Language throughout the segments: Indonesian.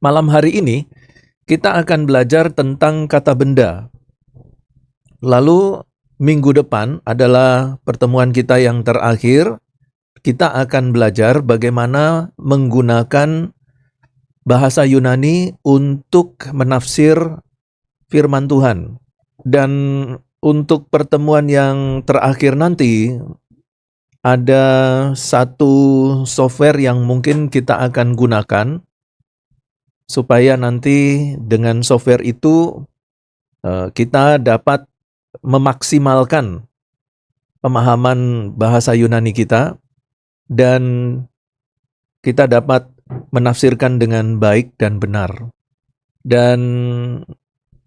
Malam hari ini kita akan belajar tentang kata benda. Lalu minggu depan adalah pertemuan kita yang terakhir. Kita akan belajar bagaimana menggunakan bahasa Yunani untuk menafsir firman Tuhan. Dan untuk pertemuan yang terakhir nanti, ada satu software yang mungkin kita akan gunakan supaya nanti dengan software itu kita dapat memaksimalkan pemahaman bahasa Yunani kita dan kita dapat menafsirkan dengan baik dan benar. Dan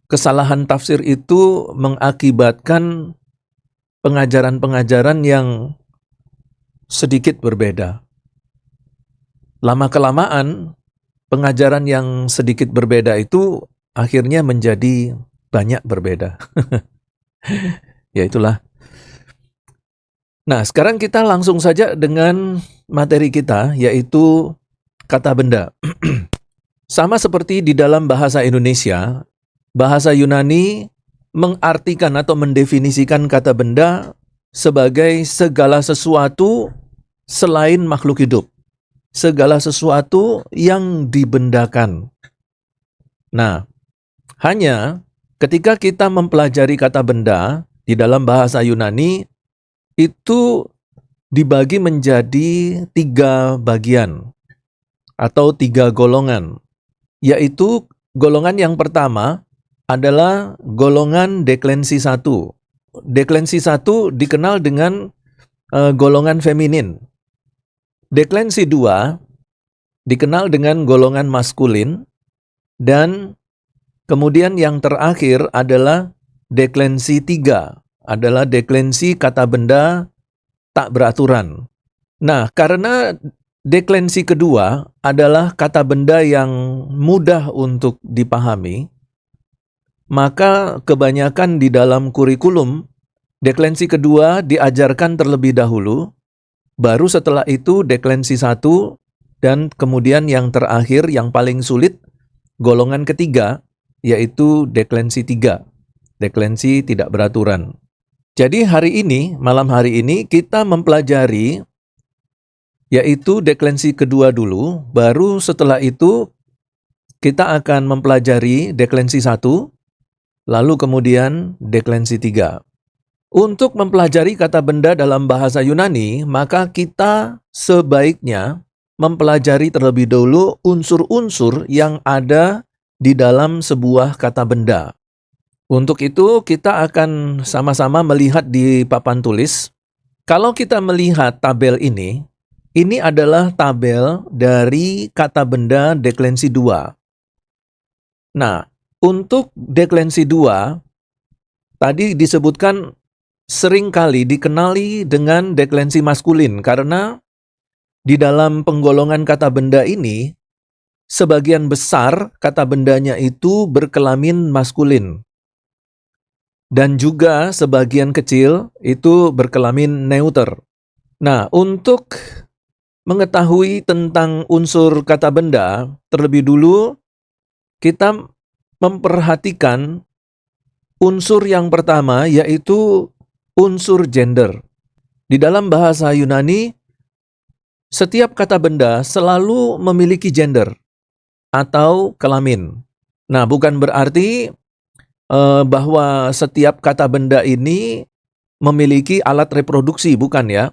kesalahan tafsir itu mengakibatkan pengajaran-pengajaran yang sedikit berbeda. Lama-kelamaan, pengajaran yang sedikit berbeda itu akhirnya menjadi banyak berbeda. Ya itulah. Nah, sekarang kita langsung saja dengan materi kita, yaitu kata benda. Sama seperti di dalam bahasa Indonesia, bahasa Yunani mengartikan atau mendefinisikan kata benda sebagai segala sesuatu selain makhluk hidup. Segala sesuatu yang dibendakan. Nah, hanya ketika kita mempelajari kata benda di dalam bahasa Yunani, itu dibagi menjadi 3 bagian atau 3 golongan. Yaitu golongan yang pertama adalah golongan deklensi 1. Deklensi 1 dikenal dengan golongan feminin. Deklensi 2 dikenal dengan golongan maskulin. Dan kemudian yang terakhir adalah deklensi 3, adalah deklensi kata benda tak beraturan. Nah, karena deklensi kedua adalah kata benda yang mudah untuk dipahami, maka kebanyakan di dalam kurikulum, deklensi kedua diajarkan terlebih dahulu, baru setelah itu deklensi 1, dan kemudian yang terakhir, yang paling sulit, golongan ketiga, yaitu deklensi 3, deklensi tidak beraturan. Jadi malam hari ini kita mempelajari yaitu deklensi kedua dulu, baru setelah itu kita akan mempelajari deklensi 1, lalu kemudian deklensi 3. Untuk mempelajari kata benda dalam bahasa Yunani, maka kita sebaiknya mempelajari terlebih dahulu unsur-unsur yang ada di dalam sebuah kata benda. Untuk itu kita akan sama-sama melihat di papan tulis. Kalau kita melihat tabel ini adalah tabel dari kata benda deklensi 2. Nah, untuk deklensi 2, tadi disebutkan seringkali dikenali dengan deklensi maskulin, karena di dalam penggolongan kata benda ini, sebagian besar kata bendanya itu berkelamin maskulin. Dan juga sebagian kecil itu berkelamin neuter. Nah, untuk mengetahui tentang unsur kata benda, terlebih dulu kita memperhatikan unsur yang pertama, yaitu unsur gender. Di dalam bahasa Yunani, setiap kata benda selalu memiliki gender atau kelamin. Nah, bukan berarti bahwa setiap kata benda ini memiliki alat reproduksi, bukan ya.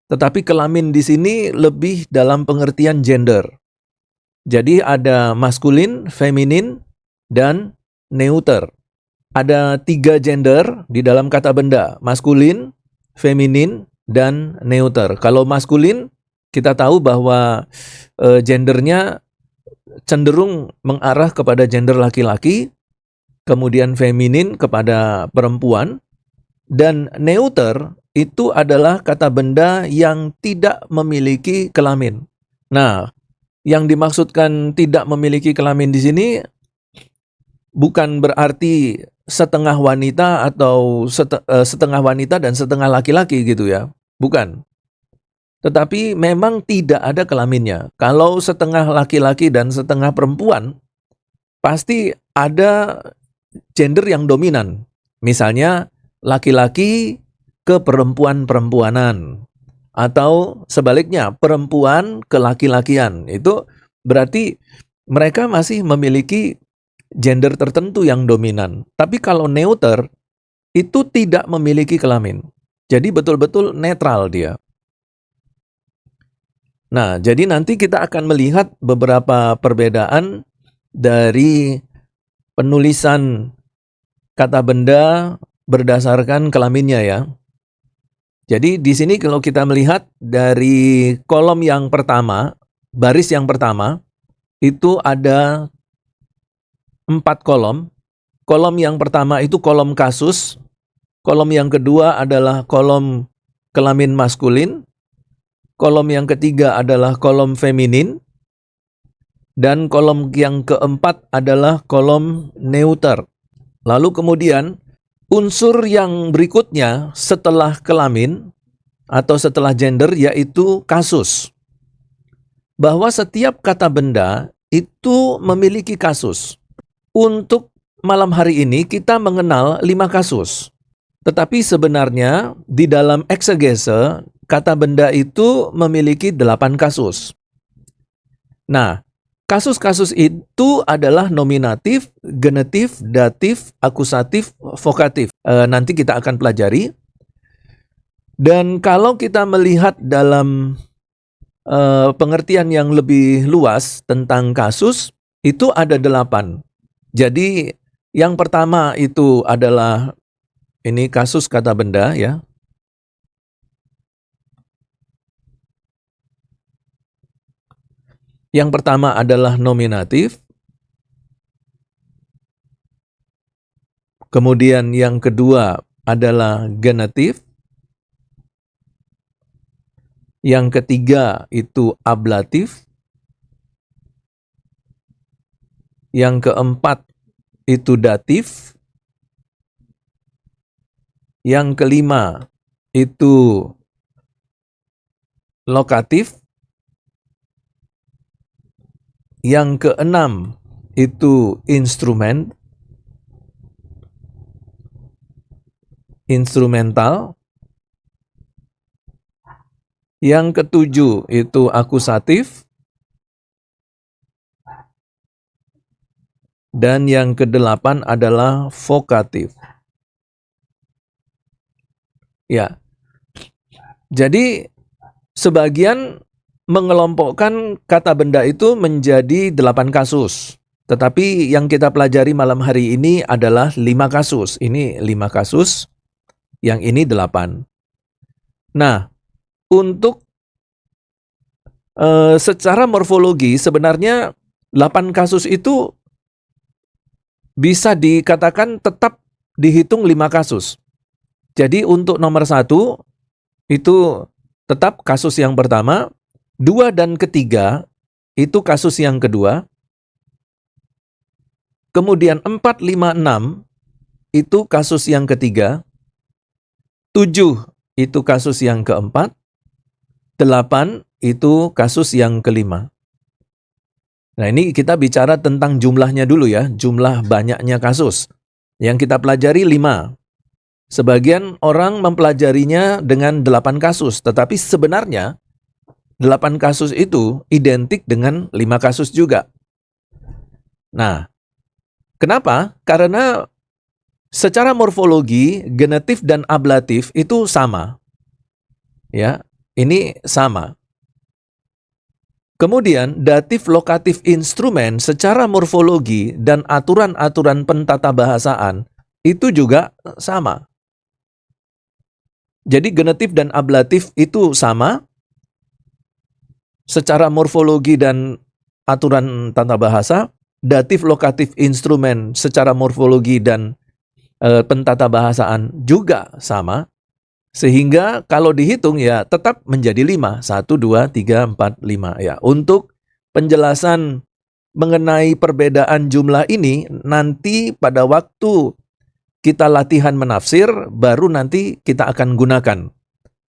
Tetapi kelamin di sini lebih dalam pengertian gender. Jadi ada maskulin, feminin, dan neuter. Ada 3 gender di dalam kata benda, maskulin, feminin, dan neuter. Kalau maskulin, kita tahu bahwa gendernya cenderung mengarah kepada gender laki-laki, kemudian feminin kepada perempuan, dan neuter itu adalah kata benda yang tidak memiliki kelamin. Nah, yang dimaksudkan tidak memiliki kelamin di sini bukan berarti setengah wanita atau setengah wanita dan setengah laki-laki gitu ya. Bukan. Tetapi memang tidak ada kelaminnya. Kalau setengah laki-laki dan setengah perempuan, pasti ada gender yang dominan. Misalnya laki-laki ke perempuan-perempuanan. Atau sebaliknya, perempuan ke laki-lakian. Itu berarti mereka masih memiliki gender tertentu yang dominan. Tapi kalau neuter, itu tidak memiliki kelamin. Jadi betul-betul netral dia. Nah, jadi nanti kita akan melihat beberapa perbedaan dari penulisan kata benda berdasarkan kelaminnya ya. Jadi di sini kalau kita melihat dari kolom yang pertama, baris yang pertama, itu ada 4 kolom. Kolom yang pertama itu kolom kasus, kolom yang kedua adalah kolom kelamin maskulin, kolom yang ketiga adalah kolom feminin, dan kolom yang keempat adalah kolom neuter. Lalu kemudian unsur yang berikutnya setelah kelamin atau setelah gender yaitu kasus. Bahwa setiap kata benda itu memiliki kasus. Untuk malam hari ini kita mengenal 5 kasus. Tetapi sebenarnya di dalam eksegese kata benda itu memiliki 8 kasus. Nah, kasus-kasus itu adalah nominatif, genetif, datif, akusatif, vokatif. Nanti kita akan pelajari. Dan kalau kita melihat dalam pengertian yang lebih luas tentang kasus, itu ada 8. Jadi yang pertama itu adalah ini kasus kata benda ya. Yang pertama adalah nominatif. Kemudian yang kedua adalah genetif. Yang ketiga itu ablatif. Yang keempat itu datif. Yang kelima itu lokatif. Yang keenam itu instrumental. Yang ketujuh itu akusatif. Dan yang kedelapan adalah vokatif. Ya. Jadi sebagian mengelompokkan kata benda itu menjadi 8 kasus. Tetapi yang kita pelajari malam hari ini adalah 5 kasus. Ini 5 kasus, yang ini 8. Nah, untuk secara morfologi sebenarnya 8 kasus itu bisa dikatakan tetap dihitung 5 kasus. Jadi untuk nomor 1 itu tetap kasus yang pertama, 2 dan ketiga itu kasus yang kedua, kemudian 4, 5, 6 itu kasus yang ketiga, 7 itu kasus yang keempat, 8 itu kasus yang kelima. Nah ini kita bicara tentang jumlahnya dulu ya, jumlah banyaknya kasus. Yang kita pelajari 5. Sebagian orang mempelajarinya dengan 8 kasus, tetapi sebenarnya 8 kasus itu identik dengan 5 kasus juga. Nah, kenapa? Karena secara morfologi, genetif dan ablatif itu sama. Ya, ini sama. Kemudian, datif, lokatif, instrumen secara morfologi dan aturan-aturan pentata bahasaan itu juga sama. Jadi genetif dan ablatif itu sama secara morfologi dan aturan tata bahasa. Datif, lokatif, instrumen secara morfologi dan pentata bahasaan juga sama. Sehingga kalau dihitung ya tetap menjadi 5. 1, 2, 3, 4, 5. Ya, untuk penjelasan mengenai perbedaan jumlah ini nanti pada waktu kita latihan menafsir baru nanti kita akan gunakan.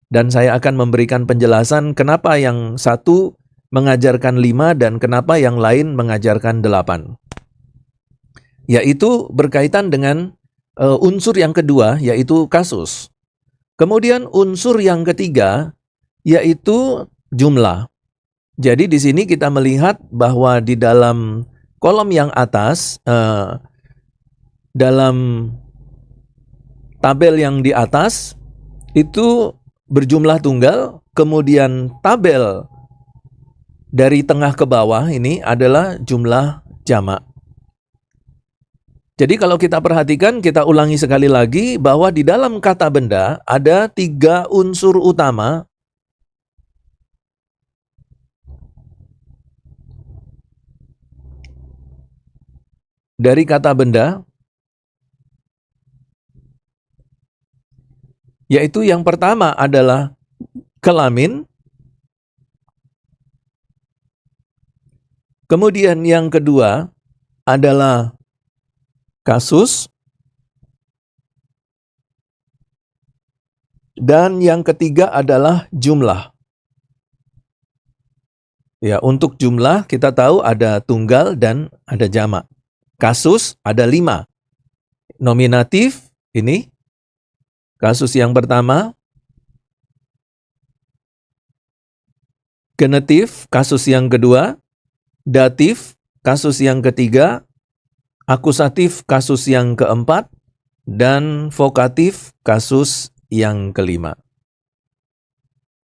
Dan saya akan memberikan penjelasan kenapa yang satu mengajarkan 5 dan kenapa yang lain mengajarkan 8. yaitu berkaitan dengan unsur yang kedua, yaitu kasus. Kemudian unsur yang ketiga, yaitu jumlah. Jadi di sini kita melihat bahwa di dalam kolom yang atas, dalam tabel yang di atas, itu berjumlah tunggal, kemudian tabel dari tengah ke bawah ini adalah jumlah jamak. Jadi kalau kita perhatikan, kita ulangi sekali lagi bahwa di dalam kata benda ada 3 unsur utama dari kata benda, yaitu yang pertama adalah kelamin, kemudian yang kedua adalah kasus, dan yang ketiga adalah jumlah. Ya, untuk jumlah kita tahu ada tunggal dan ada jamak. Kasus ada 5. Nominatif ini kasus yang pertama. Genetif kasus yang kedua. Datif kasus yang ketiga. Akusatif kasus yang keempat, dan vokatif kasus yang kelima.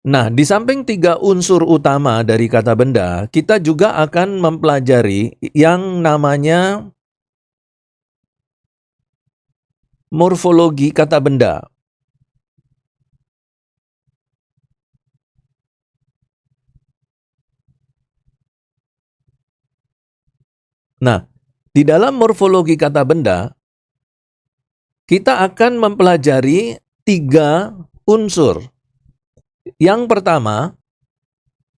Nah, di samping 3 unsur utama dari kata benda, kita juga akan mempelajari yang namanya morfologi kata benda. Nah, di dalam morfologi kata benda, kita akan mempelajari 3 unsur. Yang pertama,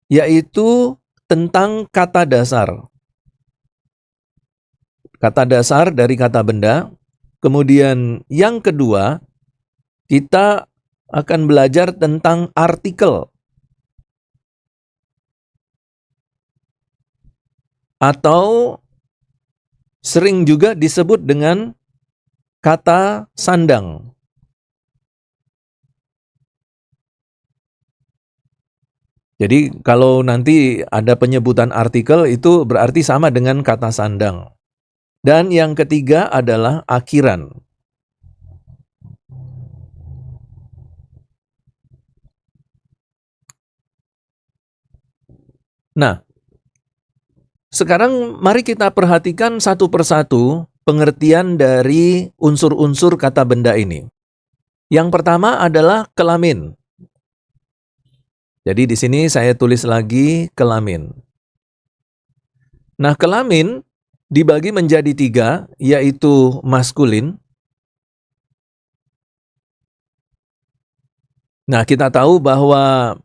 yaitu tentang kata dasar. Kata dasar dari kata benda. Kemudian yang kedua, kita akan belajar tentang artikel. Atau sering juga disebut dengan kata sandang. Jadi kalau nanti ada penyebutan artikel itu berarti sama dengan kata sandang. Dan yang ketiga adalah akhiran. Nah, sekarang mari kita perhatikan satu persatu pengertian dari unsur-unsur kata benda ini. Yang pertama adalah kelamin. Jadi di sini saya tulis lagi kelamin. Nah, kelamin dibagi menjadi 3, yaitu maskulin. Nah, kita tahu bahwa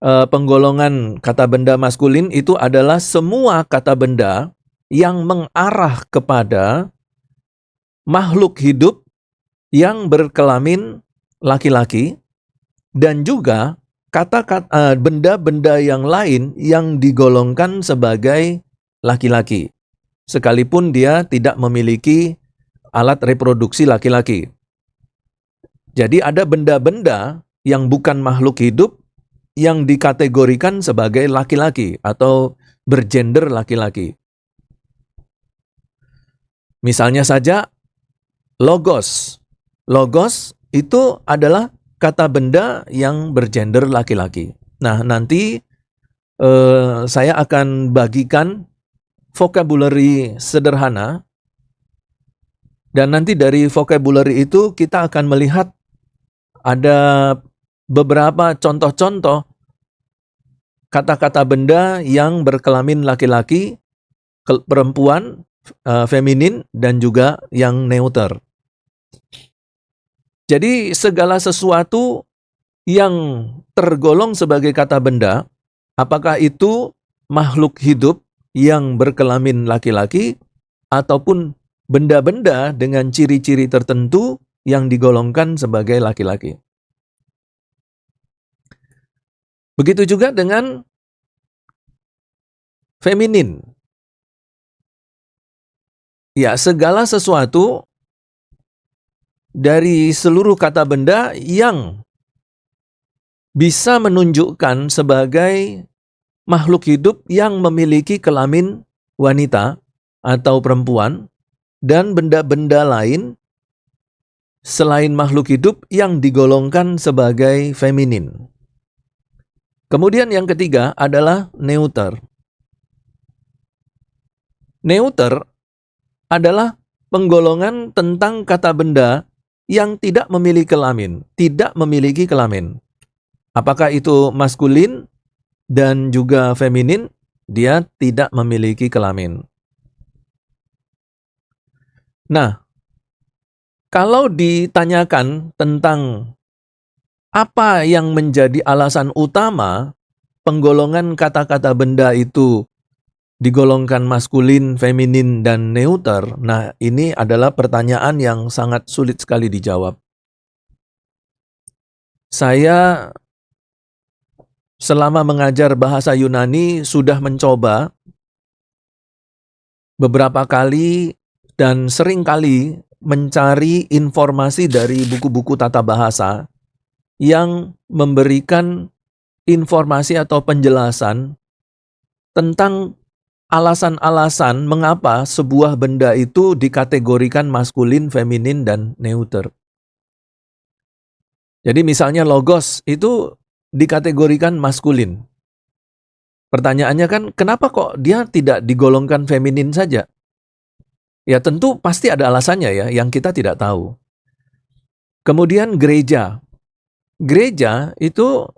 penggolongan kata benda maskulin itu adalah semua kata benda yang mengarah kepada makhluk hidup yang berkelamin laki-laki, dan juga kata-kata benda-benda yang lain yang digolongkan sebagai laki-laki, sekalipun dia tidak memiliki alat reproduksi laki-laki. Jadi ada benda-benda yang bukan makhluk hidup yang dikategorikan sebagai laki-laki atau bergender laki-laki. Misalnya saja logos. Logos itu adalah kata benda yang bergender laki-laki. Nah, nanti saya akan bagikan vocabulary sederhana, dan nanti dari vocabulary itu kita akan melihat ada beberapa contoh-contoh kata-kata benda yang berkelamin laki-laki, perempuan, feminin, dan juga yang neuter. Jadi segala sesuatu yang tergolong sebagai kata benda, apakah itu makhluk hidup yang berkelamin laki-laki ataupun benda-benda dengan ciri-ciri tertentu yang digolongkan sebagai laki-laki. Begitu juga dengan feminin. Ya, segala sesuatu dari seluruh kata benda yang bisa menunjukkan sebagai makhluk hidup yang memiliki kelamin wanita atau perempuan, dan benda-benda lain selain makhluk hidup yang digolongkan sebagai feminin. Kemudian yang ketiga adalah neuter. Neuter adalah penggolongan tentang kata benda yang tidak memiliki kelamin. Apakah itu maskulin dan juga feminin, dia tidak memiliki kelamin. Nah, kalau ditanyakan tentang apa yang menjadi alasan utama penggolongan kata-kata benda itu digolongkan maskulin, feminin, dan neuter, nah ini adalah pertanyaan yang sangat sulit sekali dijawab. Saya selama mengajar bahasa Yunani sudah mencoba beberapa kali dan sering kali mencari informasi dari buku-buku tata bahasa yang memberikan informasi atau penjelasan tentang alasan-alasan mengapa sebuah benda itu dikategorikan maskulin, feminin, dan neuter. Jadi misalnya logos itu dikategorikan maskulin. Pertanyaannya kan, kenapa kok dia tidak digolongkan feminin saja? Ya tentu pasti ada alasannya ya, yang kita tidak tahu. Kemudian gereja. Gereja itu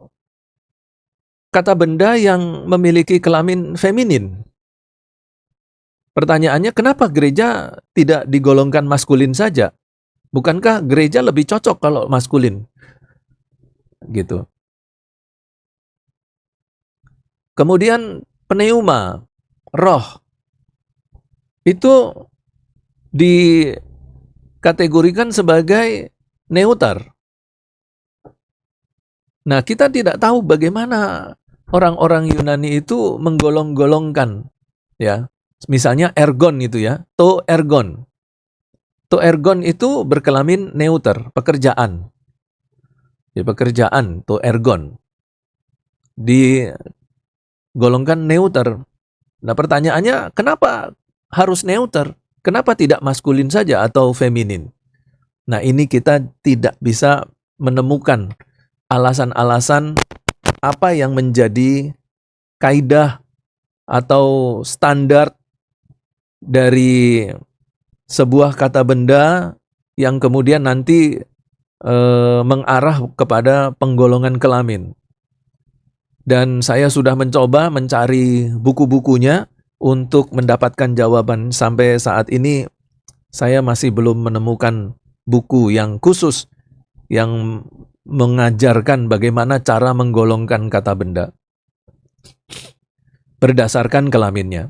kata benda yang memiliki kelamin feminin. Pertanyaannya, kenapa gereja tidak digolongkan maskulin saja? Bukankah gereja lebih cocok kalau maskulin? Gitu. Kemudian pneuma, roh, itu dikategorikan sebagai neuter. Nah, kita tidak tahu bagaimana orang-orang Yunani itu menggolong-golongkan, ya. Misalnya ergon itu ya, to ergon. To ergon itu berkelamin neuter, pekerjaan. Ya, pekerjaan, to ergon. Digolongkan neuter. Nah, pertanyaannya, kenapa harus neuter? Kenapa tidak maskulin saja atau feminin? Nah, ini kita tidak bisa menemukan alasan-alasan apa yang menjadi kaidah atau standar dari sebuah kata benda yang kemudian nanti mengarah kepada penggolongan kelamin. Dan saya sudah mencoba mencari buku-bukunya untuk mendapatkan jawaban. Sampai saat ini saya masih belum menemukan buku yang khusus yang mengajarkan bagaimana cara menggolongkan kata benda berdasarkan kelaminnya.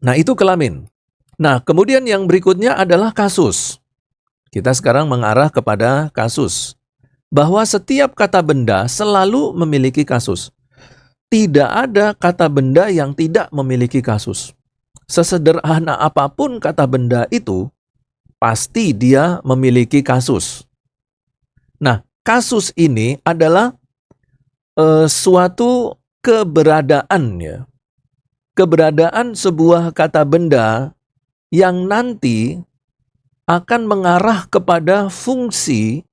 Nah, itu kelamin. Nah, kemudian yang berikutnya adalah kasus. Kita sekarang mengarah kepada kasus. Bahwa setiap kata benda selalu memiliki kasus. Tidak ada kata benda yang tidak memiliki kasus. Sesederhana apapun kata benda itu, pasti dia memiliki kasus. Nah, kasus ini adalah suatu keberadaan ya. Keberadaan sebuah kata benda yang nanti akan mengarah kepada fungsi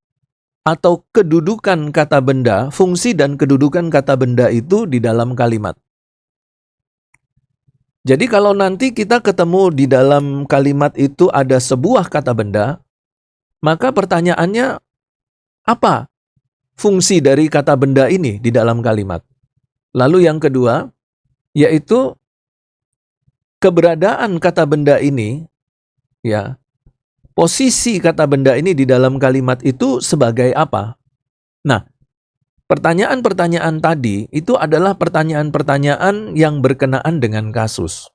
atau kedudukan kata benda, fungsi dan kedudukan kata benda itu di dalam kalimat. Jadi kalau nanti kita ketemu di dalam kalimat itu ada sebuah kata benda, maka pertanyaannya, apa fungsi dari kata benda ini di dalam kalimat? Lalu yang kedua, yaitu keberadaan kata benda ini, ya, posisi kata benda ini di dalam kalimat itu sebagai apa? Nah, pertanyaan-pertanyaan tadi itu adalah pertanyaan-pertanyaan yang berkenaan dengan kasus.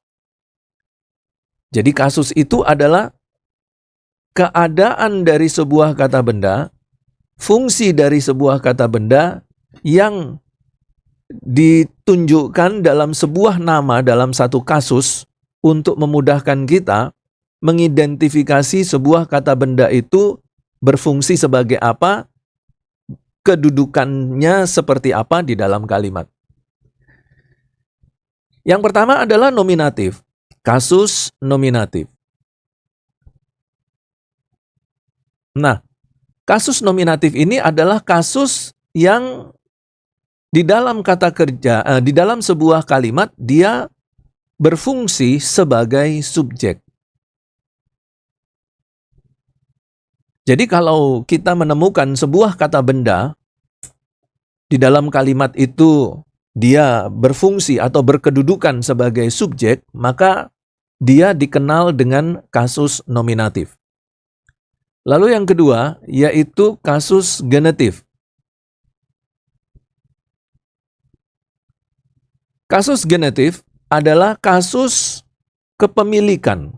Jadi kasus itu adalah keadaan dari sebuah kata benda, fungsi dari sebuah kata benda yang ditunjukkan dalam sebuah nama dalam satu kasus untuk memudahkan kita mengidentifikasi sebuah kata benda itu berfungsi sebagai apa, kedudukannya seperti apa di dalam kalimat. Yang pertama adalah nominatif, kasus nominatif. Nah, kasus nominatif ini adalah kasus yang di dalam kata kerja, di dalam sebuah kalimat dia berfungsi sebagai subjek. Jadi kalau kita menemukan sebuah kata benda di dalam kalimat itu dia berfungsi atau berkedudukan sebagai subjek, maka dia dikenal dengan kasus nominatif. Lalu yang kedua, yaitu kasus genetif. Kasus genetif adalah kasus kepemilikan.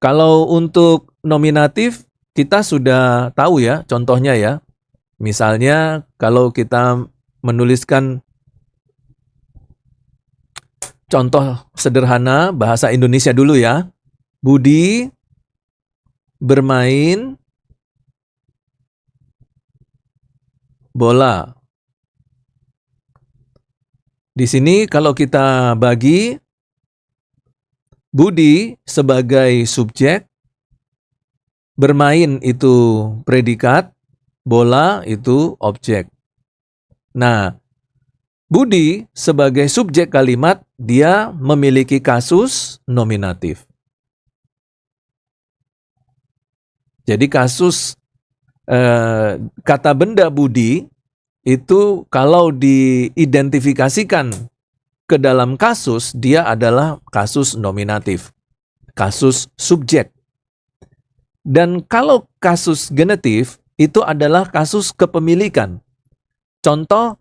Kalau untuk nominatif, kita sudah tahu ya, contohnya ya. Misalnya, kalau kita menuliskan contoh sederhana bahasa Indonesia dulu ya. Budi bermain bola. Di sini kalau kita bagi, Budi sebagai subjek, bermain itu predikat, bola itu objek. Nah, Budi sebagai subjek kalimat, dia memiliki kasus nominatif. Jadi kasus kata benda Budi itu kalau diidentifikasikan ke dalam kasus, dia adalah kasus nominatif, kasus subjek. Dan kalau kasus genetif, itu adalah kasus kepemilikan. Contoh,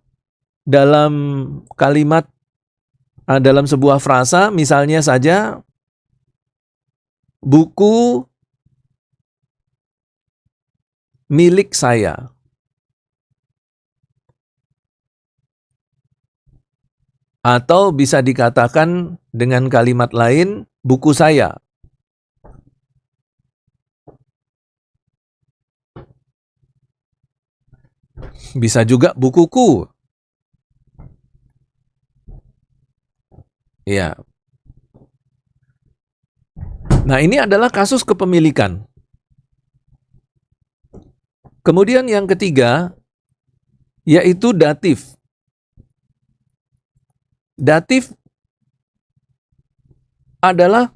dalam kalimat, dalam sebuah frasa, misalnya saja, buku milik saya. Atau bisa dikatakan dengan kalimat lain, buku saya. Bisa juga bukuku. Ya. Nah, ini adalah kasus kepemilikan. Kemudian yang ketiga, yaitu datif. Datif adalah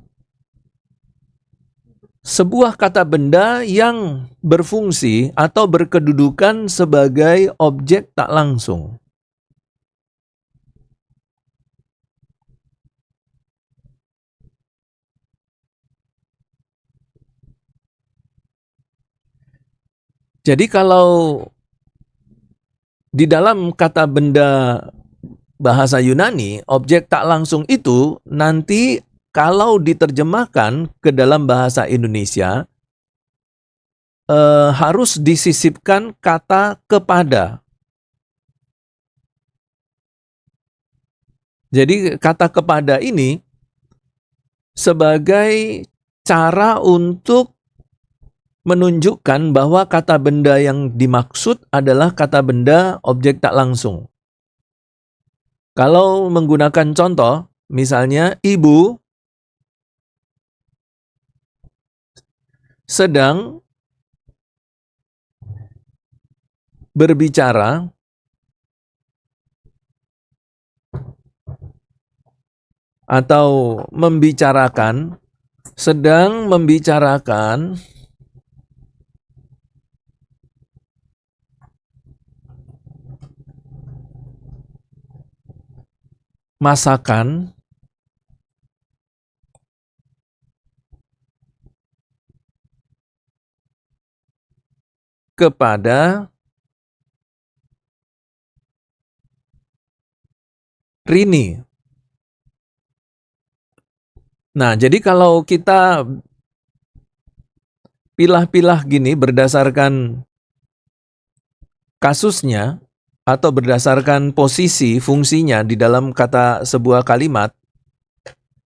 sebuah kata benda yang berfungsi atau berkedudukan sebagai objek tak langsung. Jadi kalau di dalam kata benda bahasa Yunani, objek tak langsung itu nanti kalau diterjemahkan ke dalam bahasa Indonesia, harus disisipkan kata kepada. Jadi kata kepada ini sebagai cara untuk menunjukkan bahwa kata benda yang dimaksud adalah kata benda objek tak langsung. Kalau menggunakan contoh, misalnya ibu sedang berbicara atau membicarakan, sedang membicarakan masakan kepada Rini. Nah, jadi kalau kita pilah-pilah gini berdasarkan kasusnya, atau berdasarkan posisi fungsinya di dalam kata sebuah kalimat,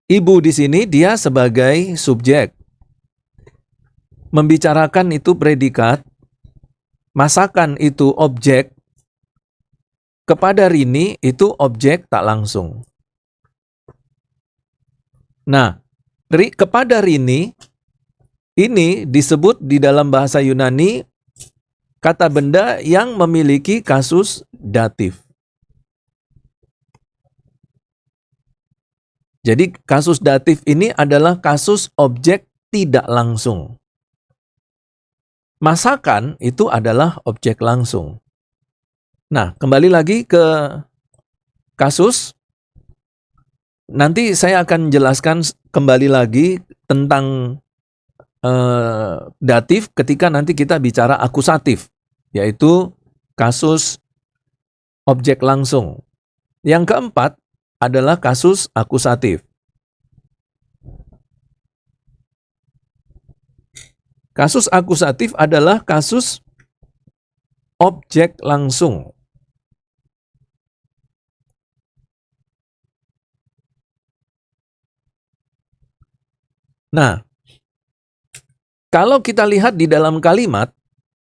ibu di sini dia sebagai subjek. Membicarakan itu predikat, masakan itu objek, kepada Rini itu objek tak langsung. Nah, kepada Rini ini disebut di dalam bahasa Yunani kata benda yang memiliki kasus datif. Jadi kasus datif ini adalah kasus objek tidak langsung. Masakan itu adalah objek langsung. Nah, kembali lagi ke kasus. Nanti saya akan jelaskan kembali lagi tentang datif ketika nanti kita bicara akusatif, yaitu kasus objek langsung. Yang keempat adalah kasus akusatif. Kasus akusatif adalah kasus objek langsung. Nah, kalau kita lihat di dalam kalimat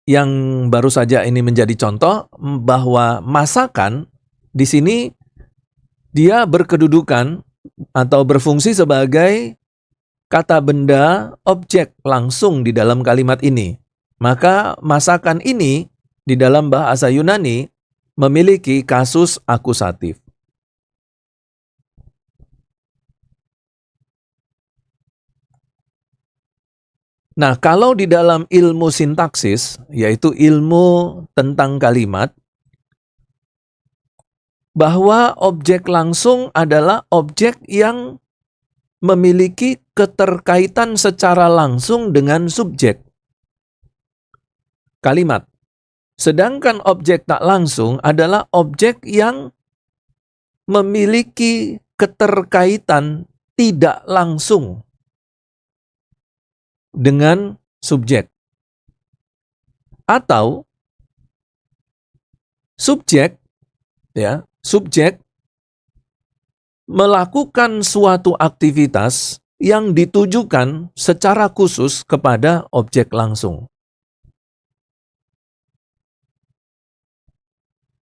yang baru saja ini menjadi contoh, bahwa masakan di sini dia berkedudukan atau berfungsi sebagai kata benda objek langsung di dalam kalimat ini. Maka masakan ini di dalam bahasa Yunani memiliki kasus akusatif. Nah, kalau di dalam ilmu sintaksis, yaitu ilmu tentang kalimat, bahwa objek langsung adalah objek yang memiliki keterkaitan secara langsung dengan subjek kalimat. Sedangkan objek tak langsung adalah objek yang memiliki keterkaitan tidak langsung dengan subjek. Atau subjek melakukan suatu aktivitas yang ditujukan secara khusus kepada objek langsung.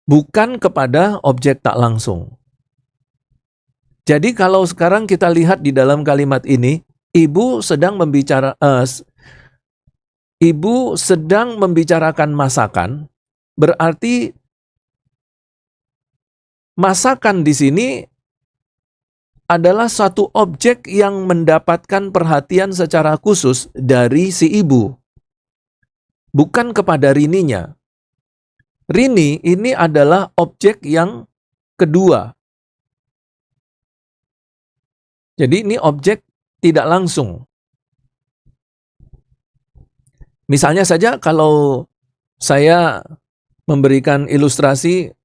Bukan kepada objek tak langsung. Jadi kalau sekarang kita lihat di dalam kalimat ini, ibu sedang membicarakan masakan, berarti masakan di sini adalah satu objek yang mendapatkan perhatian secara khusus dari si ibu. Bukan kepada Rininya. Rini ini adalah objek yang kedua. Jadi ini objek tidak langsung. Misalnya saja kalau saya memberikan ilustrasi,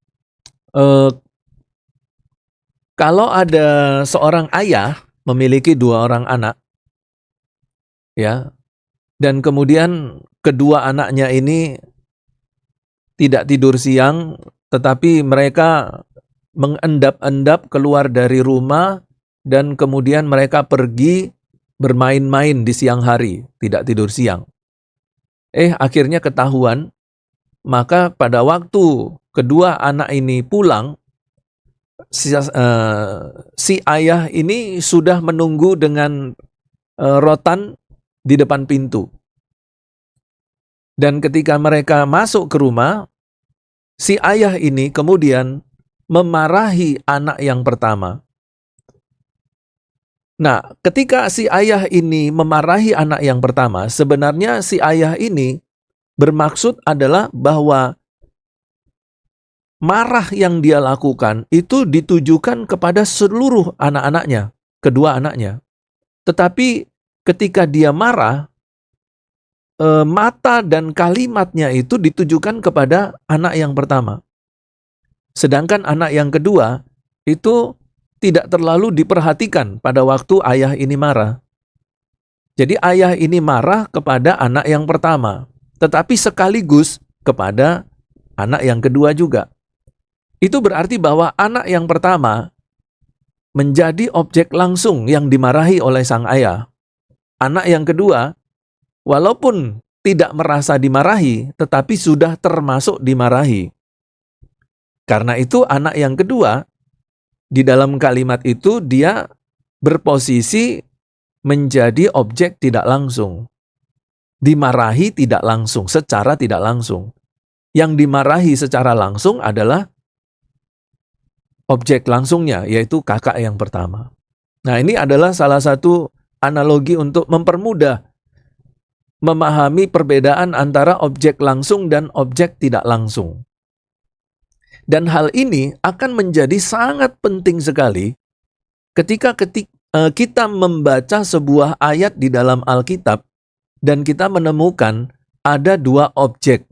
kalau ada seorang ayah memiliki 2 orang anak, ya, dan kemudian kedua anaknya ini tidak tidur siang, tetapi mereka mengendap-endap keluar dari rumah dan kemudian mereka pergi bermain-main di siang hari, tidak tidur siang. Akhirnya ketahuan, maka pada waktu kedua anak ini pulang, si ayah ini sudah menunggu dengan rotan di depan pintu. Dan ketika mereka masuk ke rumah, si ayah ini kemudian memarahi anak yang pertama. Nah, ketika si ayah ini memarahi anak yang pertama, sebenarnya si ayah ini bermaksud adalah bahwa marah yang dia lakukan itu ditujukan kepada seluruh anak-anaknya, kedua anaknya. Tetapi ketika dia marah, mata dan kalimatnya itu ditujukan kepada anak yang pertama. Sedangkan anak yang kedua itu tidak terlalu diperhatikan pada waktu ayah ini marah. Jadi ayah ini marah kepada anak yang pertama, tetapi sekaligus kepada anak yang kedua juga. Itu berarti bahwa anak yang pertama menjadi objek langsung yang dimarahi oleh sang ayah. Anak yang kedua, walaupun tidak merasa dimarahi, tetapi sudah termasuk dimarahi. Karena itu anak yang kedua, di dalam kalimat itu dia berposisi menjadi objek tidak langsung. Dimarahi tidak langsung, secara tidak langsung. Yang dimarahi secara langsung adalah objek langsungnya, yaitu kakak yang pertama. Nah, ini adalah salah satu analogi untuk mempermudah memahami perbedaan antara objek langsung dan objek tidak langsung. Dan hal ini akan menjadi sangat penting sekali ketika kita membaca sebuah ayat di dalam Alkitab dan kita menemukan ada dua objek.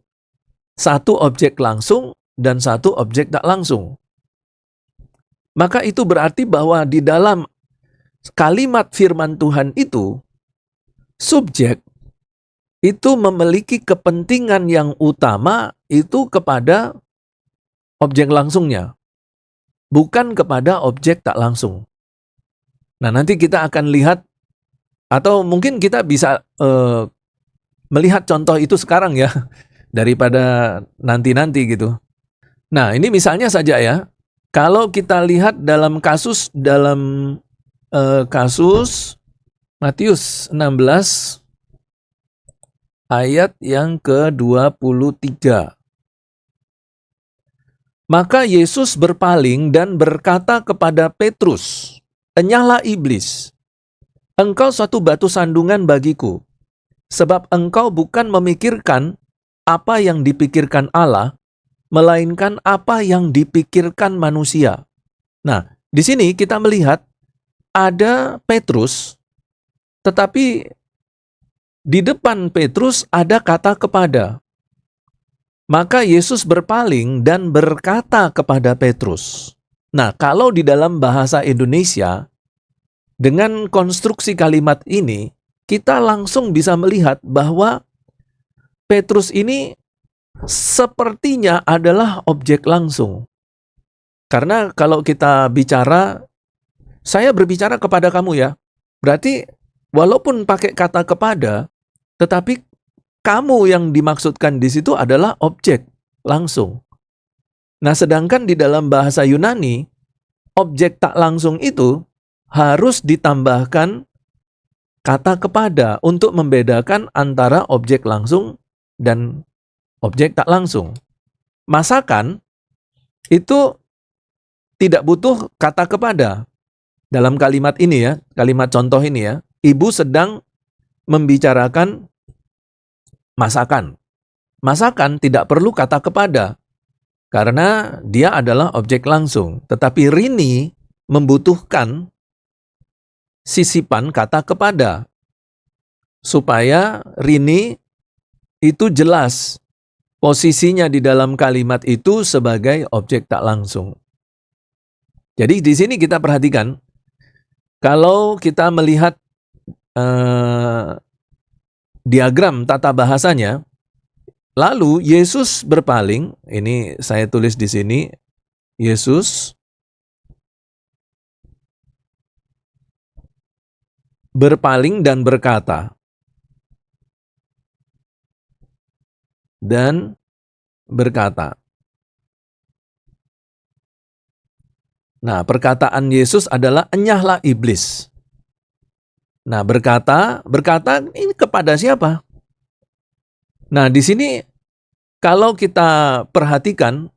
Satu objek langsung dan satu objek tak langsung. Maka itu berarti bahwa di dalam kalimat firman Tuhan itu, subjek itu memiliki kepentingan yang utama itu kepada objek langsungnya, bukan kepada objek tak langsung. Nah, nanti kita akan lihat, atau mungkin kita bisa melihat contoh itu sekarang ya, daripada nanti-nanti gitu. Nah, ini misalnya saja ya, kalau kita lihat dalam kasus Matius 16 ayat yang ke-23. Maka Yesus berpaling dan berkata kepada Petrus, "Enyahlah iblis, engkau suatu batu sandungan bagiku, sebab engkau bukan memikirkan apa yang dipikirkan Allah, melainkan apa yang dipikirkan manusia." Nah, di sini kita melihat ada Petrus, tetapi di depan Petrus ada kata kepada. Maka Yesus berpaling dan berkata kepada Petrus. Nah, kalau di dalam bahasa Indonesia, dengan konstruksi kalimat ini, kita langsung bisa melihat bahwa Petrus ini sepertinya adalah objek langsung. Karena kalau kita bicara, saya berbicara kepada kamu ya, berarti walaupun pakai kata kepada, tetapi kamu yang dimaksudkan di situ adalah objek langsung. Nah, sedangkan di dalam bahasa Yunani, objek tak langsung itu harus ditambahkan kata kepada untuk membedakan antara objek langsung dan objek tak langsung. Masakan itu tidak butuh kata kepada. Dalam kalimat ini ya, kalimat contoh ini ya, ibu sedang membicarakan masakan. Masakan tidak perlu kata kepada, karena dia adalah objek langsung. Tetapi Rini membutuhkan sisipan kata kepada, supaya Rini itu jelas posisinya di dalam kalimat itu sebagai objek tak langsung. Jadi di sini kita perhatikan, kalau kita melihat diagram tata bahasanya, lalu Yesus berpaling, ini saya tulis di sini, Yesus berpaling dan berkata. Nah, perkataan Yesus adalah enyahlah iblis. Nah, berkata ini kepada siapa? Nah, di sini kalau kita perhatikan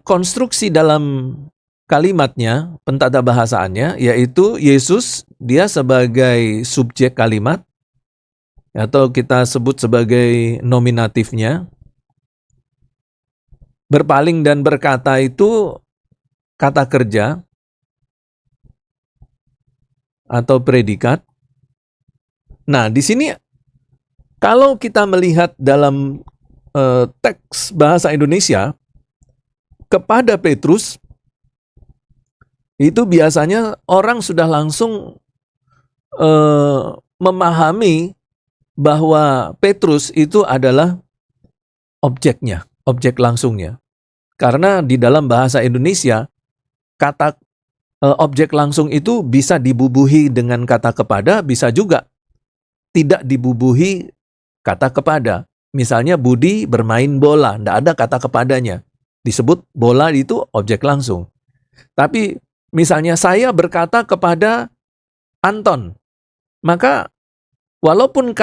konstruksi dalam kalimatnya, pentata bahasaannya, yaitu Yesus, dia sebagai subjek kalimat, atau kita sebut sebagai nominatifnya. Berpaling dan berkata itu kata kerja atau predikat. Nah, di sini kalau kita melihat dalam teks bahasa Indonesia, kepada Petrus, itu biasanya orang sudah langsung memahami bahwa Petrus itu adalah objeknya. objek langsungnya. Karena di dalam bahasa Indonesia, kata objek langsung itu bisa dibubuhi dengan kata kepada, bisa juga tidak dibubuhi kata kepada. Misalnya Budi bermain bola, tidak ada kata kepadanya. Disebut bola itu objek langsung. Tapi misalnya saya berkata kepada Anton, maka walaupun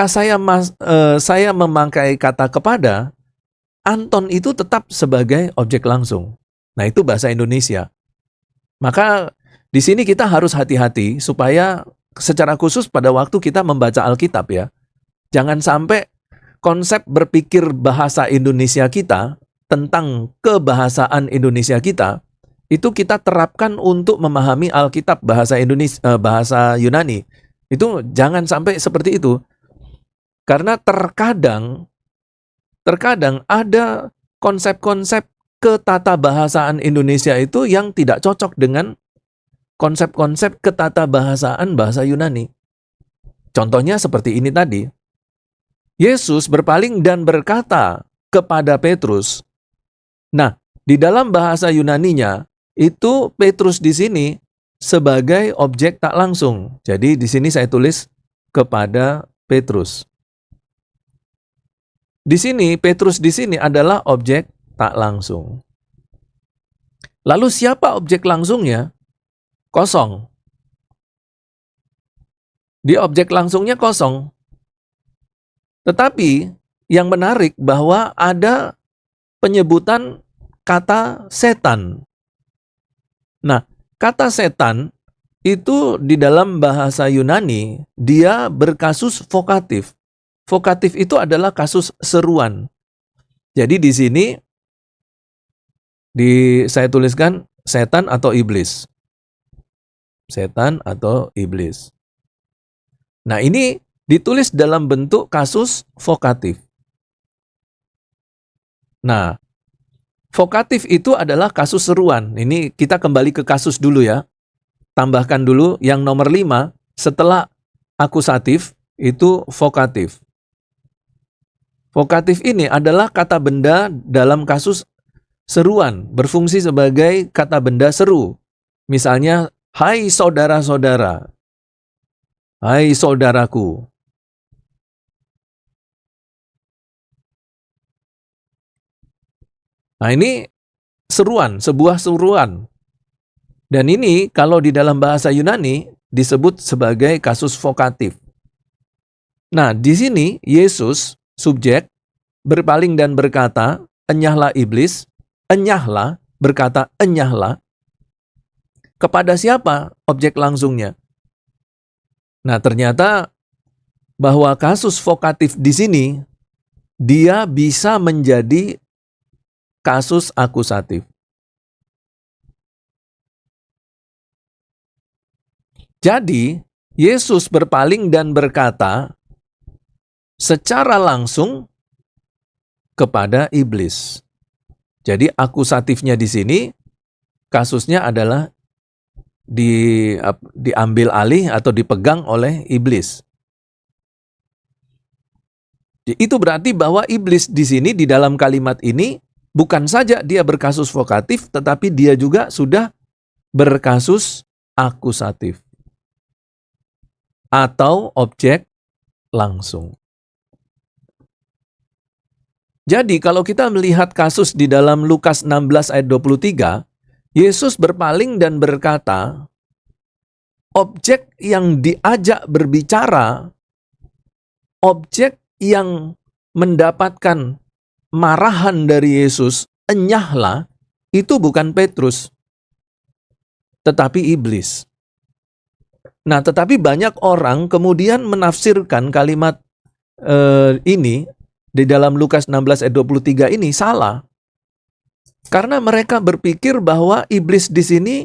saya memakai kata kepada, Anton itu tetap sebagai objek langsung. Nah, itu bahasa Indonesia. Maka di sini kita harus hati-hati supaya secara khusus pada waktu kita membaca Alkitab ya. Jangan sampai konsep berpikir bahasa Indonesia kita tentang kebahasaan Indonesia kita itu kita terapkan untuk memahami Alkitab bahasa bahasa Yunani. Itu jangan sampai seperti itu. Karena terkadang ada konsep-konsep ketatabahasaan Indonesia itu yang tidak cocok dengan konsep-konsep ketatabahasaan bahasa Yunani. Contohnya seperti ini tadi. Yesus berpaling dan berkata kepada Petrus. Nah, di dalam bahasa Yunaninya, itu Petrus di sini sebagai objek tak langsung. Jadi di sini saya tulis kepada Petrus. Di sini, Petrus di sini adalah objek tak langsung. Lalu siapa objek langsungnya? Kosong. Di objek langsungnya kosong. Tetapi yang menarik bahwa ada penyebutan kata setan. Nah, kata setan itu di dalam bahasa Yunani, dia berkasus vokatif. Vokatif itu adalah kasus seruan. Jadi di sini saya tuliskan setan atau iblis. Setan atau iblis. Nah, ini ditulis dalam bentuk kasus vokatif. Nah, vokatif itu adalah kasus seruan. Ini kita kembali ke kasus dulu ya. Tambahkan dulu yang nomor 5, setelah akusatif itu vokatif. Vokatif ini adalah kata benda dalam kasus seruan, berfungsi sebagai kata benda seru. Misalnya, hai saudara-saudara, hai saudaraku. Nah, ini seruan, sebuah seruan. Dan ini kalau di dalam bahasa Yunani disebut sebagai kasus vokatif. Nah, di sini Yesus, subjek, berpaling dan berkata, enyahlah iblis, enyahlah, berkata enyahlah. Kepada siapa objek langsungnya? Nah, ternyata bahwa kasus vokatif di sini, dia bisa menjadi kasus akusatif. Jadi, Yesus berpaling dan berkata secara langsung kepada iblis. Jadi akusatifnya di sini kasusnya adalah diambil alih atau dipegang oleh iblis. Itu berarti bahwa iblis di sini di dalam kalimat ini bukan saja dia berkasus vokatif, tetapi dia juga sudah berkasus akusatif atau objek langsung. Jadi kalau kita melihat kasus di dalam Lukas 16 ayat 23, Yesus berpaling dan berkata, objek yang diajak berbicara, objek yang mendapatkan marahan dari Yesus, enyahlah, itu bukan Petrus, tetapi iblis. Nah, tetapi banyak orang kemudian menafsirkan kalimat ini di dalam Lukas 16 ayat 23 ini salah. Karena mereka berpikir bahwa iblis di sini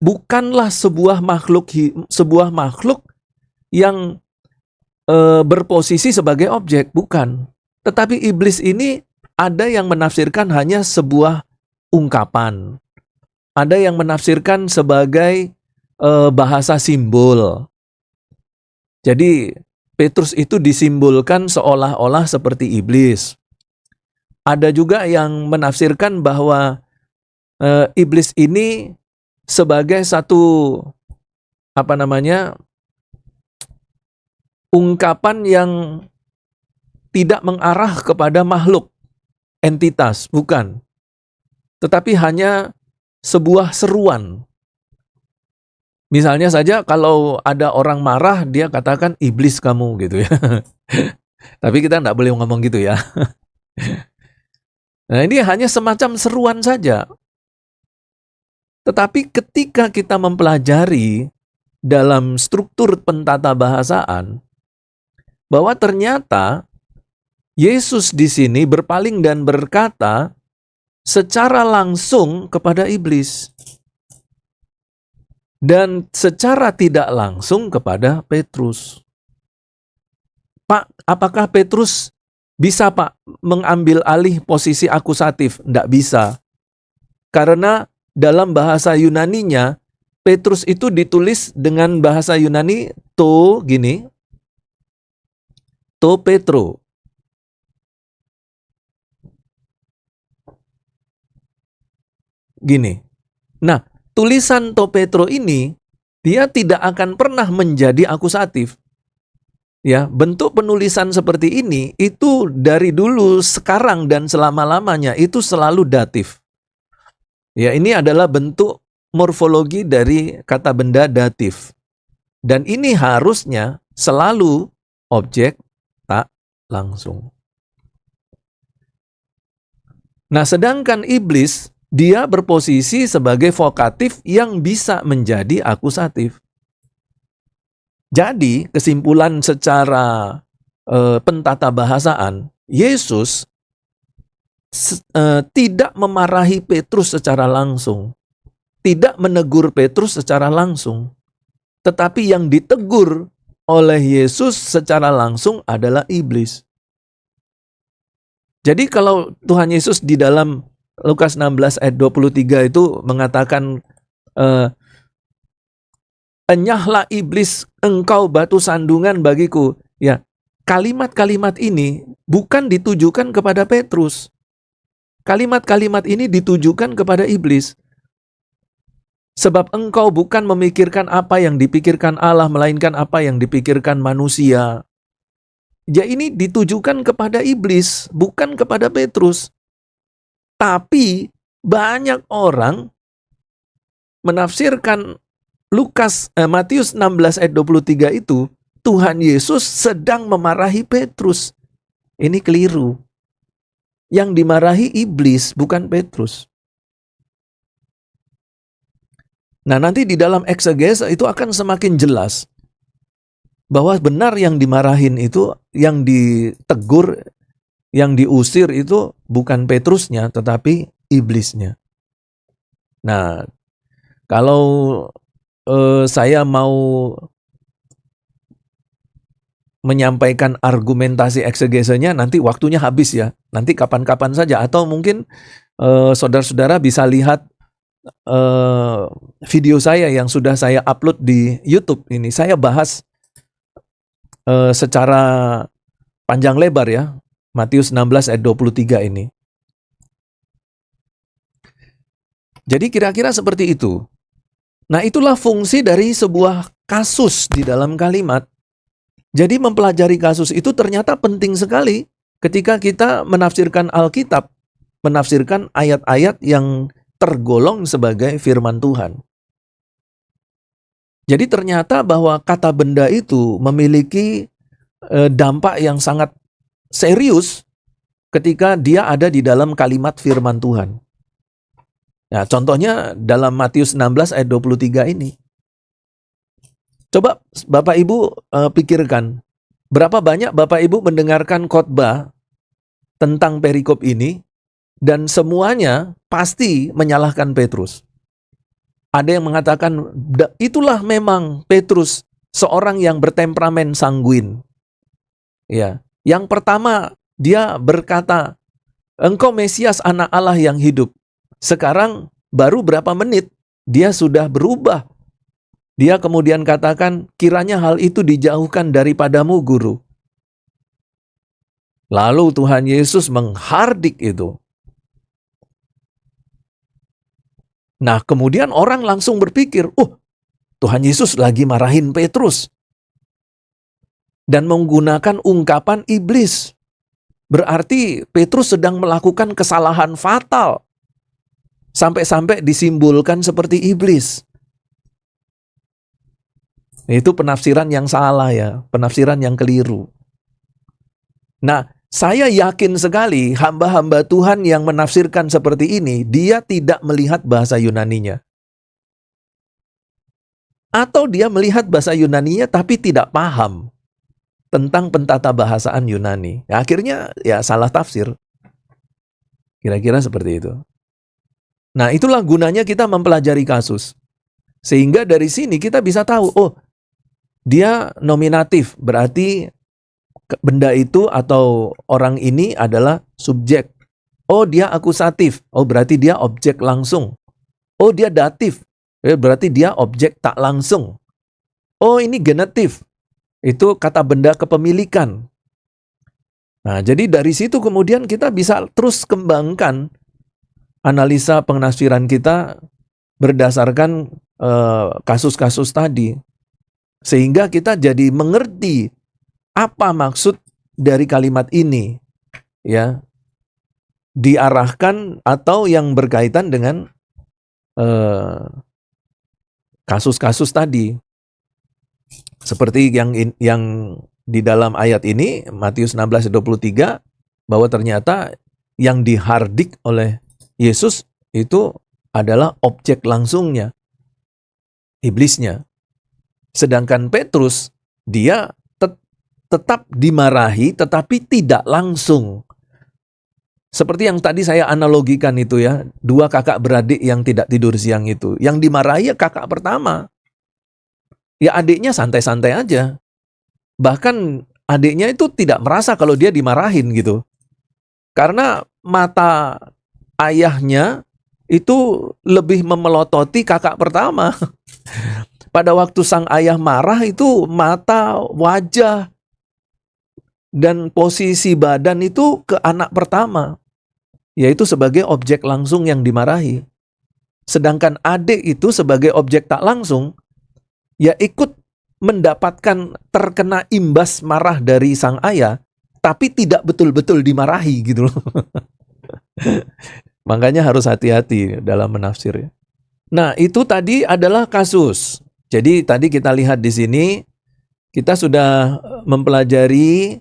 bukanlah sebuah makhluk yang berposisi sebagai objek, bukan. Tetapi iblis ini ada yang menafsirkan hanya sebuah ungkapan. Ada yang menafsirkan sebagai bahasa simbol. Jadi Petrus itu disimbolkan seolah-olah seperti iblis. Ada juga yang menafsirkan bahwa iblis ini sebagai satu ungkapan yang tidak mengarah kepada makhluk, entitas, bukan. Tetapi hanya sebuah seruan. Misalnya saja kalau ada orang marah, dia katakan iblis kamu gitu ya. Tapi kita tidak boleh ngomong gitu ya. Nah, ini hanya semacam seruan saja. Tetapi ketika kita mempelajari dalam struktur pentata bahasaan, bahwa ternyata Yesus di sini berpaling dan berkata secara langsung kepada iblis. Dan secara tidak langsung kepada Petrus. Pak, apakah Petrus bisa Pak mengambil alih posisi akusatif? Tidak bisa. Karena dalam bahasa Yunaninya, Petrus itu ditulis dengan bahasa Yunani to gini. To Petro. Gini. Nah, tulisan to Petro ini, dia tidak akan pernah menjadi akusatif. Ya, bentuk penulisan seperti ini itu dari dulu, sekarang dan selama-lamanya itu selalu datif. Ya, ini adalah bentuk morfologi dari kata benda datif. Dan ini harusnya selalu objek tak langsung. Nah, sedangkan iblis, dia berposisi sebagai vokatif yang bisa menjadi akusatif. Jadi, kesimpulan secara pentata bahasaan, Yesus tidak memarahi Petrus secara langsung, tidak menegur Petrus secara langsung, tetapi yang ditegur oleh Yesus secara langsung adalah iblis. Jadi kalau Tuhan Yesus di dalam Lukas 16 ayat 23 itu mengatakan, enyahlah iblis, engkau batu sandungan bagiku. Ya, kalimat-kalimat ini bukan ditujukan kepada Petrus. Kalimat-kalimat ini ditujukan kepada iblis. Sebab engkau bukan memikirkan apa yang dipikirkan Allah, melainkan apa yang dipikirkan manusia. Ya, ini ditujukan kepada iblis, bukan kepada Petrus. Tapi banyak orang menafsirkan Matius 16 ayat 23 itu, Tuhan Yesus sedang memarahi Petrus. Ini keliru. Yang dimarahi iblis, bukan Petrus. Nah, nanti di dalam eksegese itu akan semakin jelas bahwa benar yang dimarahin itu, yang ditegur, yang diusir itu bukan Petrusnya, tetapi iblisnya. Nah, kalau saya mau menyampaikan argumentasi eksegesenya, nanti waktunya habis ya. Nanti kapan-kapan saja. Atau mungkin saudara-saudara bisa lihat video saya yang sudah saya upload di YouTube ini. Saya bahas secara panjang lebar ya, Matius 16 ayat 23 ini. Jadi kira-kira seperti itu. Nah, itulah fungsi dari sebuah kasus di dalam kalimat. Jadi mempelajari kasus itu ternyata penting sekali ketika kita menafsirkan Alkitab, menafsirkan ayat-ayat yang tergolong sebagai firman Tuhan. Jadi ternyata bahwa kata benda itu memiliki dampak yang sangat serius ketika dia ada di dalam kalimat firman Tuhan. Nah, contohnya dalam Matius 16 ayat 23 ini. Coba Bapak Ibu pikirkan, berapa banyak Bapak Ibu mendengarkan khotbah tentang perikop ini, dan semuanya pasti menyalahkan Petrus. Ada yang mengatakan, itulah memang Petrus, seorang yang bertemperamen sanguin. Ya, yang pertama dia berkata, engkau Mesias anak Allah yang hidup. Sekarang baru berapa menit dia sudah berubah. Dia kemudian katakan, kiranya hal itu dijauhkan daripadamu, guru. Lalu Tuhan Yesus menghardik itu. Nah, kemudian orang langsung berpikir, Tuhan Yesus lagi marahin Petrus. Dan menggunakan ungkapan iblis. Berarti Petrus sedang melakukan kesalahan fatal. Sampai-sampai disimbolkan seperti iblis. Itu penafsiran yang salah ya, penafsiran yang keliru. Nah, saya yakin sekali hamba-hamba Tuhan yang menafsirkan seperti ini, dia tidak melihat bahasa Yunaninya. Atau dia melihat bahasa Yunaninya tapi tidak paham tentang pentata bahasaan Yunani. Ya, akhirnya ya salah tafsir. Kira-kira seperti itu. Nah, itulah gunanya kita mempelajari kasus. Sehingga dari sini kita bisa tahu, dia nominatif, berarti benda itu atau orang ini adalah subjek. Dia akusatif, berarti dia objek langsung. Dia datif, berarti dia objek tak langsung. Ini genetif, itu kata benda kepemilikan. Nah, jadi dari situ kemudian kita bisa terus kembangkan analisa penafsiran kita berdasarkan kasus-kasus tadi. Sehingga kita jadi mengerti apa maksud dari kalimat ini, ya, diarahkan atau yang berkaitan dengan kasus-kasus tadi, seperti yang di dalam ayat ini Matius 16:23, bahwa ternyata yang dihardik oleh Yesus itu adalah objek langsungnya, iblisnya. Sedangkan Petrus, dia tetap dimarahi tetapi tidak langsung. Seperti yang tadi saya analogikan itu ya, 2 kakak beradik yang tidak tidur siang itu. Yang dimarahi ya kakak pertama. Ya adiknya santai-santai aja. Bahkan adiknya itu tidak merasa kalau dia dimarahin gitu. Karena mata ayahnya itu lebih memelototi kakak pertama. Pada waktu sang ayah marah itu mata, wajah, dan posisi badan itu ke anak pertama, yaitu sebagai objek langsung yang dimarahi. Sedangkan adik itu sebagai objek tak langsung, ya ikut mendapatkan terkena imbas marah dari sang ayah, tapi tidak betul-betul dimarahi gitu loh. Makanya harus hati-hati dalam menafsir ya. Nah, itu tadi adalah kasus. Jadi tadi kita lihat di sini, kita sudah mempelajari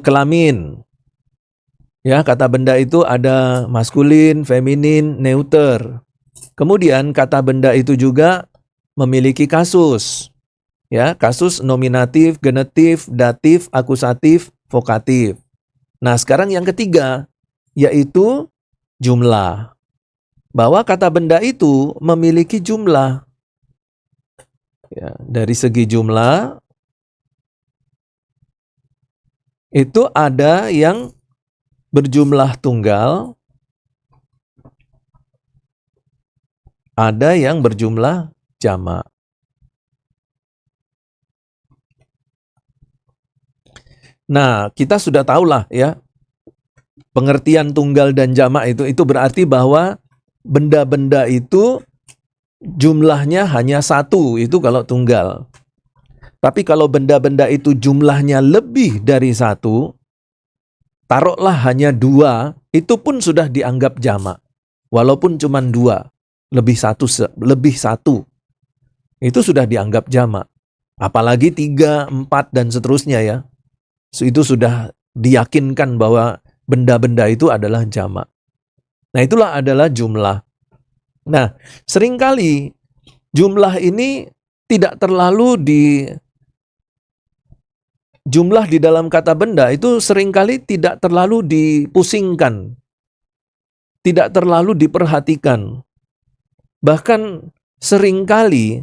kelamin. Ya, kata benda itu ada maskulin, feminin, neuter. Kemudian kata benda itu juga memiliki kasus. Ya, kasus nominatif, genetif, datif, akusatif, vokatif. Nah, sekarang yang ketiga yaitu jumlah. Bahwa kata benda itu memiliki jumlah. Ya, dari segi jumlah itu ada yang berjumlah tunggal, ada yang berjumlah jamak. Nah, kita sudah tahulah ya, pengertian tunggal dan jamak itu berarti bahwa benda-benda itu jumlahnya hanya satu, itu kalau tunggal. Tapi kalau benda-benda itu jumlahnya lebih dari satu, taruhlah hanya 2, itu pun sudah dianggap jamak. Walaupun cuma 2, lebih satu, itu sudah dianggap jamak. Apalagi 3, 4, dan seterusnya ya. Itu sudah diyakinkan bahwa benda-benda itu adalah jamak. Nah, itulah adalah jumlah. Nah, seringkali jumlah ini tidak terlalu jumlah di dalam kata benda itu seringkali tidak terlalu dipusingkan, tidak terlalu diperhatikan. Bahkan seringkali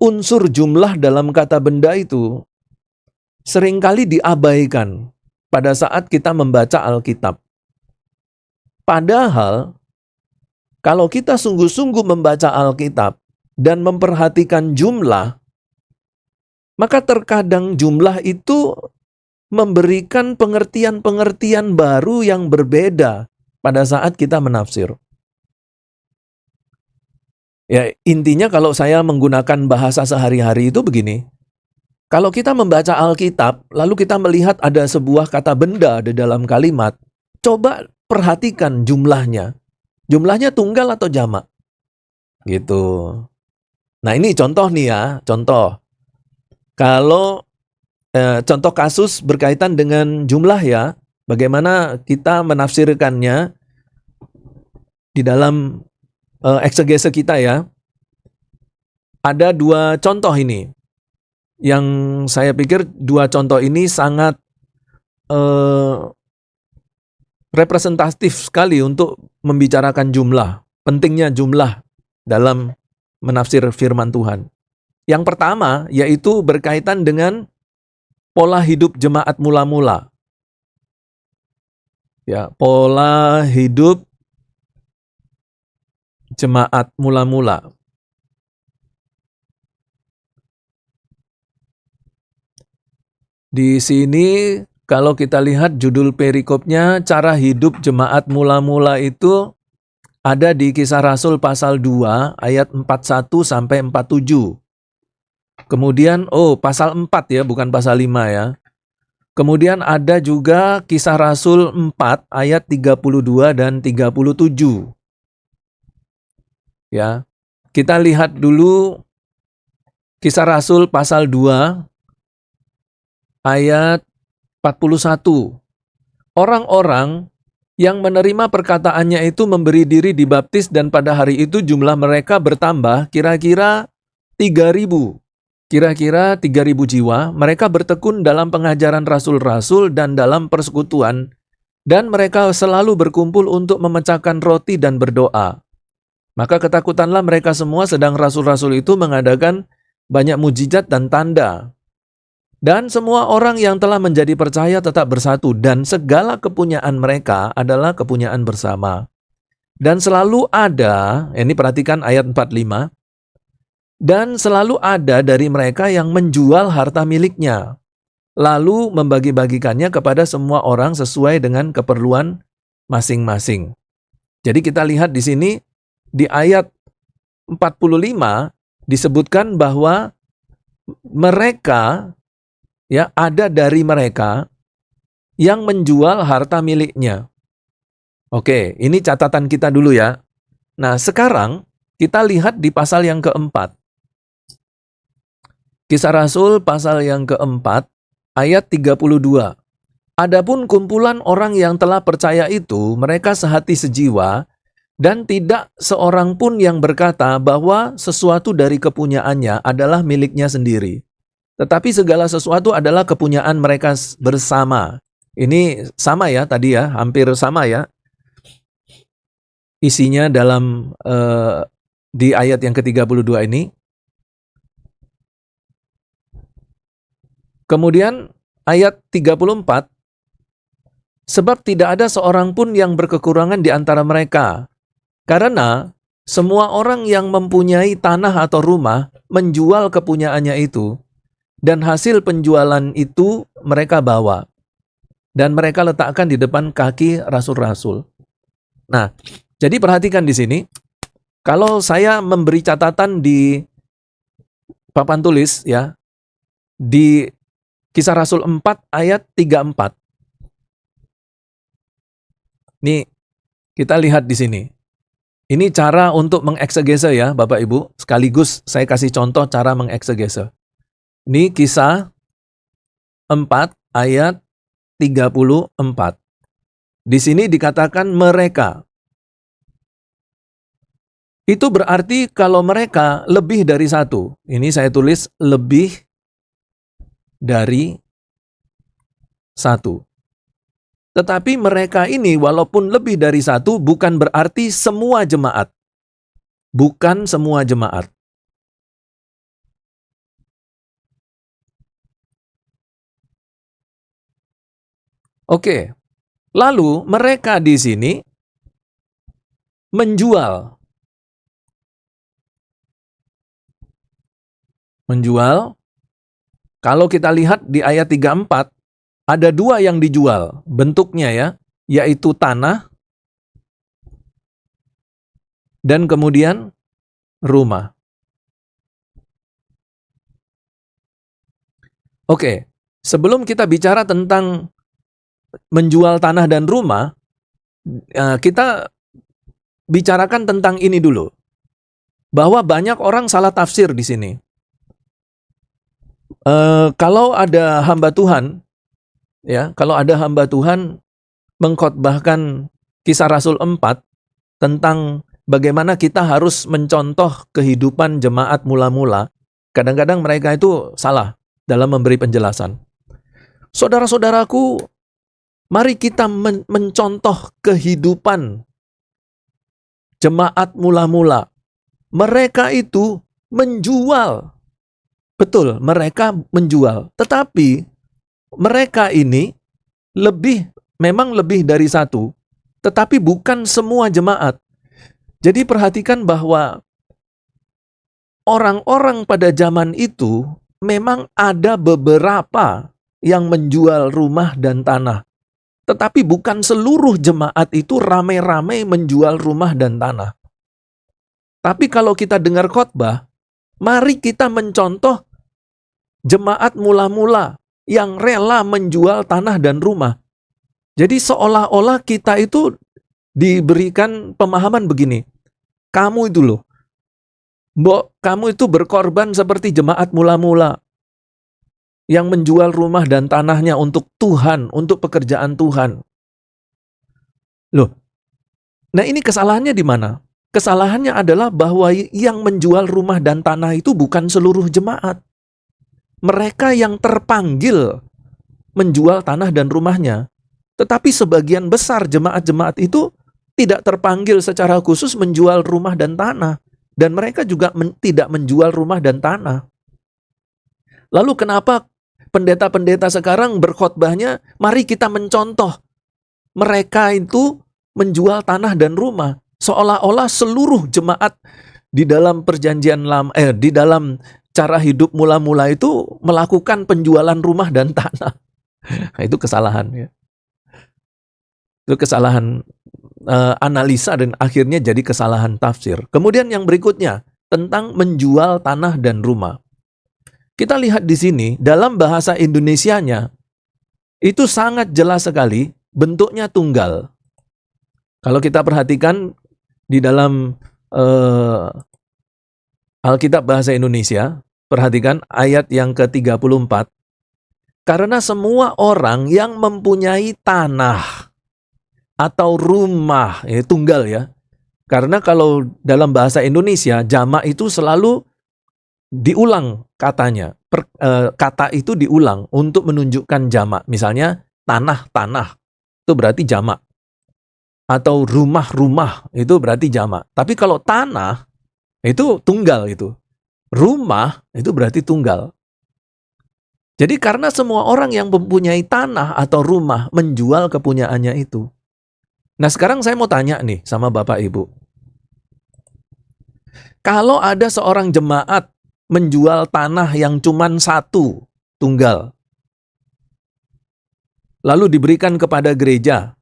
unsur jumlah dalam kata benda itu seringkali diabaikan pada saat kita membaca Alkitab. Padahal kalau kita sungguh-sungguh membaca Alkitab dan memperhatikan jumlah, maka terkadang jumlah itu memberikan pengertian-pengertian baru yang berbeda pada saat kita menafsir. Ya, intinya kalau saya menggunakan bahasa sehari-hari itu begini. Kalau kita membaca Alkitab, lalu kita melihat ada sebuah kata benda di dalam kalimat, coba perhatikan jumlahnya. Jumlahnya tunggal atau jamak? Gitu. Nah, ini contoh nih ya, contoh. Kalau contoh kasus berkaitan dengan jumlah ya, bagaimana kita menafsirkannya di dalam eksegese kita ya. Ada dua contoh ini. Yang saya pikir dua contoh ini sangat representatif sekali untuk membicarakan jumlah. Pentingnya jumlah dalam menafsir firman Tuhan. Yang pertama yaitu berkaitan dengan pola hidup jemaat mula-mula. Ya, pola hidup jemaat mula-mula. Di sini kalau kita lihat judul perikopnya, cara hidup jemaat mula-mula itu ada di Kisah Rasul pasal 2 ayat 41 sampai 47. Kemudian pasal 4 ya, bukan pasal 5 ya. Kemudian ada juga Kisah Rasul 4 ayat 32 dan 37. Ya. Kita lihat dulu Kisah Rasul pasal 2 ayat 41. Orang-orang yang menerima perkataannya itu memberi diri dibaptis dan pada hari itu jumlah mereka bertambah kira-kira 3.000. Kira-kira 3.000 jiwa. Mereka bertekun dalam pengajaran rasul-rasul dan dalam persekutuan dan mereka selalu berkumpul untuk memecahkan roti dan berdoa. Maka ketakutanlah mereka semua sedang rasul-rasul itu mengadakan banyak mujizat dan tanda. Dan semua orang yang telah menjadi percaya tetap bersatu dan segala kepunyaan mereka adalah kepunyaan bersama. Dan selalu ada, ini perhatikan ayat 45, dan selalu ada dari mereka yang menjual harta miliknya, lalu membagi-bagikannya kepada semua orang sesuai dengan keperluan masing-masing. Jadi kita lihat di sini, di ayat 45 disebutkan bahwa mereka ya, ada dari mereka yang menjual harta miliknya. Oke, ini catatan kita dulu ya. Nah, sekarang kita lihat di pasal yang keempat. Kisah Rasul pasal yang keempat, ayat 32. Adapun kumpulan orang yang telah percaya itu, mereka sehati sejiwa, dan tidak seorang pun yang berkata bahwa sesuatu dari kepunyaannya adalah miliknya sendiri. Tetapi segala sesuatu adalah kepunyaan mereka bersama. Ini sama ya tadi ya, hampir sama ya. Isinya dalam di ayat yang ke-32 ini. Kemudian ayat 34, sebab tidak ada seorang pun yang berkekurangan di antara mereka. Karena semua orang yang mempunyai tanah atau rumah menjual kepunyaannya itu. Dan hasil penjualan itu mereka bawa. Dan mereka letakkan di depan kaki rasul-rasul. Nah, jadi perhatikan di sini. Kalau saya memberi catatan di papan tulis ya, di Kisah Rasul 4 ayat 34. Nih, kita lihat di sini. Ini cara untuk mengeksegese ya, Bapak Ibu. Sekaligus saya kasih contoh cara mengeksegese. Ini Kisah 4 ayat 34. Di sini dikatakan mereka. Itu berarti kalau mereka lebih dari satu. Ini saya tulis lebih dari satu. Tetapi mereka ini walaupun lebih dari satu bukan berarti semua jemaat. Bukan semua jemaat. Oke, lalu mereka di sini menjual. Menjual, kalau kita lihat di ayat 34, ada dua yang dijual bentuknya ya, yaitu tanah dan kemudian rumah. Oke, sebelum kita bicara tentang menjual tanah dan rumah, kita bicarakan tentang ini dulu. Bahwa banyak orang salah tafsir di sini. Kalau ada hamba Tuhan, ya, kalau ada hamba Tuhan mengkhotbahkan Kisah Rasul 4 tentang bagaimana kita harus mencontoh kehidupan jemaat mula-mula, kadang-kadang mereka itu salah dalam memberi penjelasan. Saudara-saudaraku, mari kita mencontoh kehidupan jemaat mula-mula. Mereka itu menjual. Betul, mereka menjual. Tetapi mereka ini memang lebih dari satu. Tetapi bukan semua jemaat. Jadi perhatikan bahwa orang-orang pada zaman itu memang ada beberapa yang menjual rumah dan tanah. Tetapi bukan seluruh jemaat itu ramai-ramai menjual rumah dan tanah. Tapi kalau kita dengar khotbah, mari kita mencontoh jemaat mula-mula yang rela menjual tanah dan rumah. Jadi seolah-olah kita itu diberikan pemahaman begini. Kamu itu loh, kamu itu berkorban seperti jemaat mula-mula yang menjual rumah dan tanahnya untuk Tuhan, untuk pekerjaan Tuhan. Loh, nah ini kesalahannya di mana? Kesalahannya adalah bahwa yang menjual rumah dan tanah itu bukan seluruh jemaat. Mereka yang terpanggil menjual tanah dan rumahnya. Tetapi sebagian besar jemaat-jemaat itu tidak terpanggil secara khusus menjual rumah dan tanah. Dan mereka juga tidak menjual rumah dan tanah. Lalu kenapa pendeta-pendeta sekarang berkhotbahnya, mari kita mencontoh mereka itu menjual tanah dan rumah. Seolah-olah seluruh jemaat di dalam perjanjian lama, di dalam cara hidup mula-mula itu melakukan penjualan rumah dan tanah. Nah, itu kesalahan ya. Itu kesalahan analisa dan akhirnya jadi kesalahan tafsir. Kemudian yang berikutnya tentang menjual tanah dan rumah. Kita lihat di sini dalam bahasa Indonesianya itu sangat jelas sekali bentuknya tunggal. Kalau kita perhatikan di dalam Alkitab Bahasa Indonesia, perhatikan ayat yang ke-34. Karena semua orang yang mempunyai tanah atau rumah, tunggal ya. Karena kalau dalam bahasa Indonesia, jamak itu selalu diulang katanya. Kata itu diulang untuk menunjukkan jamak. Misalnya tanah-tanah, itu berarti jamak. Atau rumah-rumah, itu berarti jamak. Tapi kalau tanah, itu tunggal itu. Rumah, itu berarti tunggal. Jadi karena semua orang yang mempunyai tanah atau rumah menjual kepunyaannya itu. Nah sekarang saya mau tanya nih sama Bapak Ibu. Kalau ada seorang jemaat menjual tanah yang cuma satu, tunggal. Lalu diberikan kepada gereja.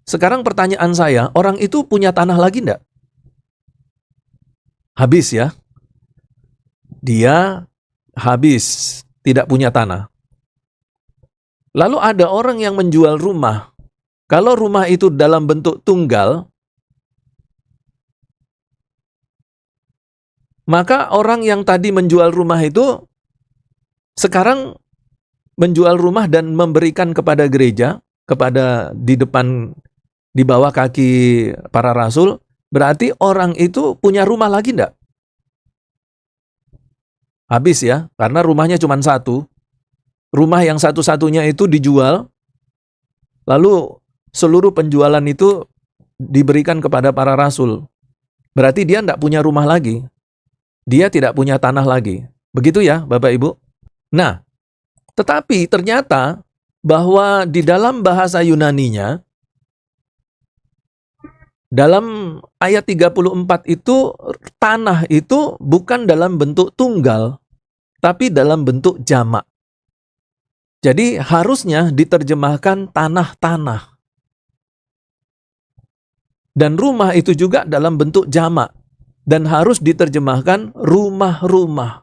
Sekarang pertanyaan saya, orang itu punya tanah lagi enggak? Habis ya. Dia habis, tidak punya tanah. Lalu ada orang yang menjual rumah. Kalau rumah itu dalam bentuk tunggal, maka orang yang tadi menjual rumah itu sekarang menjual rumah dan memberikan kepada gereja, kepada di bawah kaki para rasul, berarti orang itu punya rumah lagi enggak? Habis ya, karena rumahnya cuma satu. Rumah yang satu-satunya itu dijual, lalu seluruh penjualan itu diberikan kepada para rasul. Berarti dia enggak punya rumah lagi. Dia tidak punya tanah lagi. Begitu ya, Bapak Ibu? Nah, tetapi ternyata bahwa di dalam bahasa Yunaninya, dalam ayat 34 itu, tanah itu bukan dalam bentuk tunggal, tapi dalam bentuk jamak. Jadi harusnya diterjemahkan tanah-tanah. Dan rumah itu juga dalam bentuk jamak. Dan harus diterjemahkan rumah-rumah.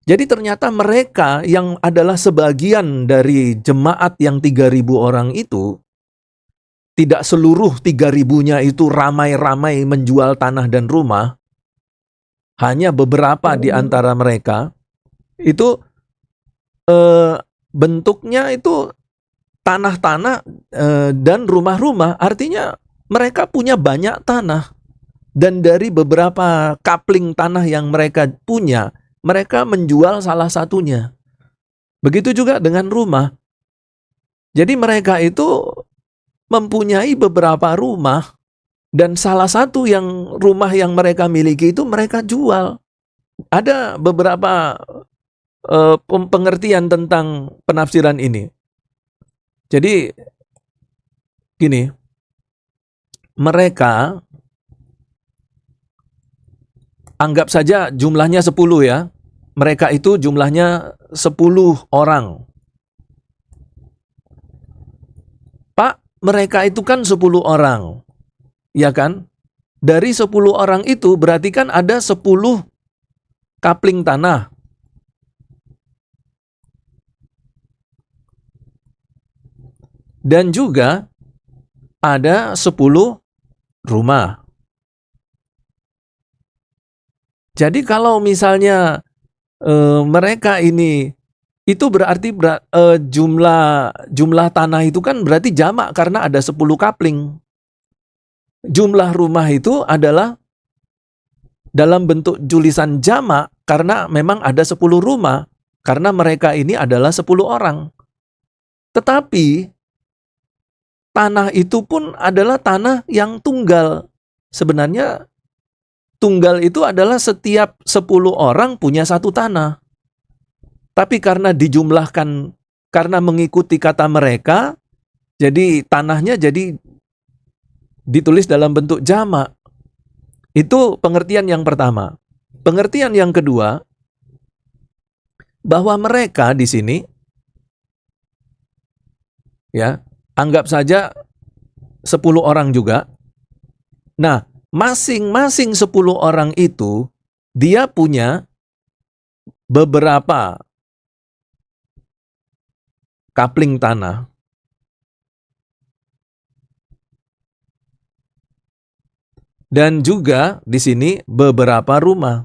Jadi ternyata mereka yang adalah sebagian dari jemaat yang 3.000 orang itu, tidak seluruh 3.000-nya itu ramai-ramai menjual tanah dan rumah. Hanya beberapa di antara mereka itu bentuknya itu tanah-tanah dan rumah-rumah. Artinya mereka punya banyak tanah. Dan dari beberapa kapling tanah yang mereka punya, mereka menjual salah satunya. Begitu juga dengan rumah. Jadi mereka itu mempunyai beberapa rumah, dan salah satu rumah yang mereka miliki itu mereka jual. Ada beberapa pengertian tentang penafsiran ini. Jadi gini, mereka anggap saja jumlahnya 10 ya. Mereka itu jumlahnya 10 orang. Pak, mereka itu kan 10 orang. Ya kan? Dari 10 orang itu berarti kan ada 10 kapling tanah. Dan juga ada 10 rumah. Jadi kalau misalnya mereka ini, itu berarti jumlah tanah itu kan berarti jamak karena ada 10 kapling. Jumlah rumah itu adalah dalam bentuk tulisan jamak karena memang ada 10 rumah. Karena mereka ini adalah 10 orang. Tetapi tanah itu pun adalah tanah yang tunggal. Sebenarnya tunggal itu adalah setiap 10 orang punya satu tanah. Tapi karena dijumlahkan, karena mengikuti kata mereka, jadi tanahnya jadi ditulis dalam bentuk jamak. Itu pengertian yang pertama. Pengertian yang kedua, bahwa mereka di sini, ya, anggap saja 10 orang juga. Nah, masing-masing 10 orang itu, dia punya beberapa kapling tanah. Dan juga di sini beberapa rumah.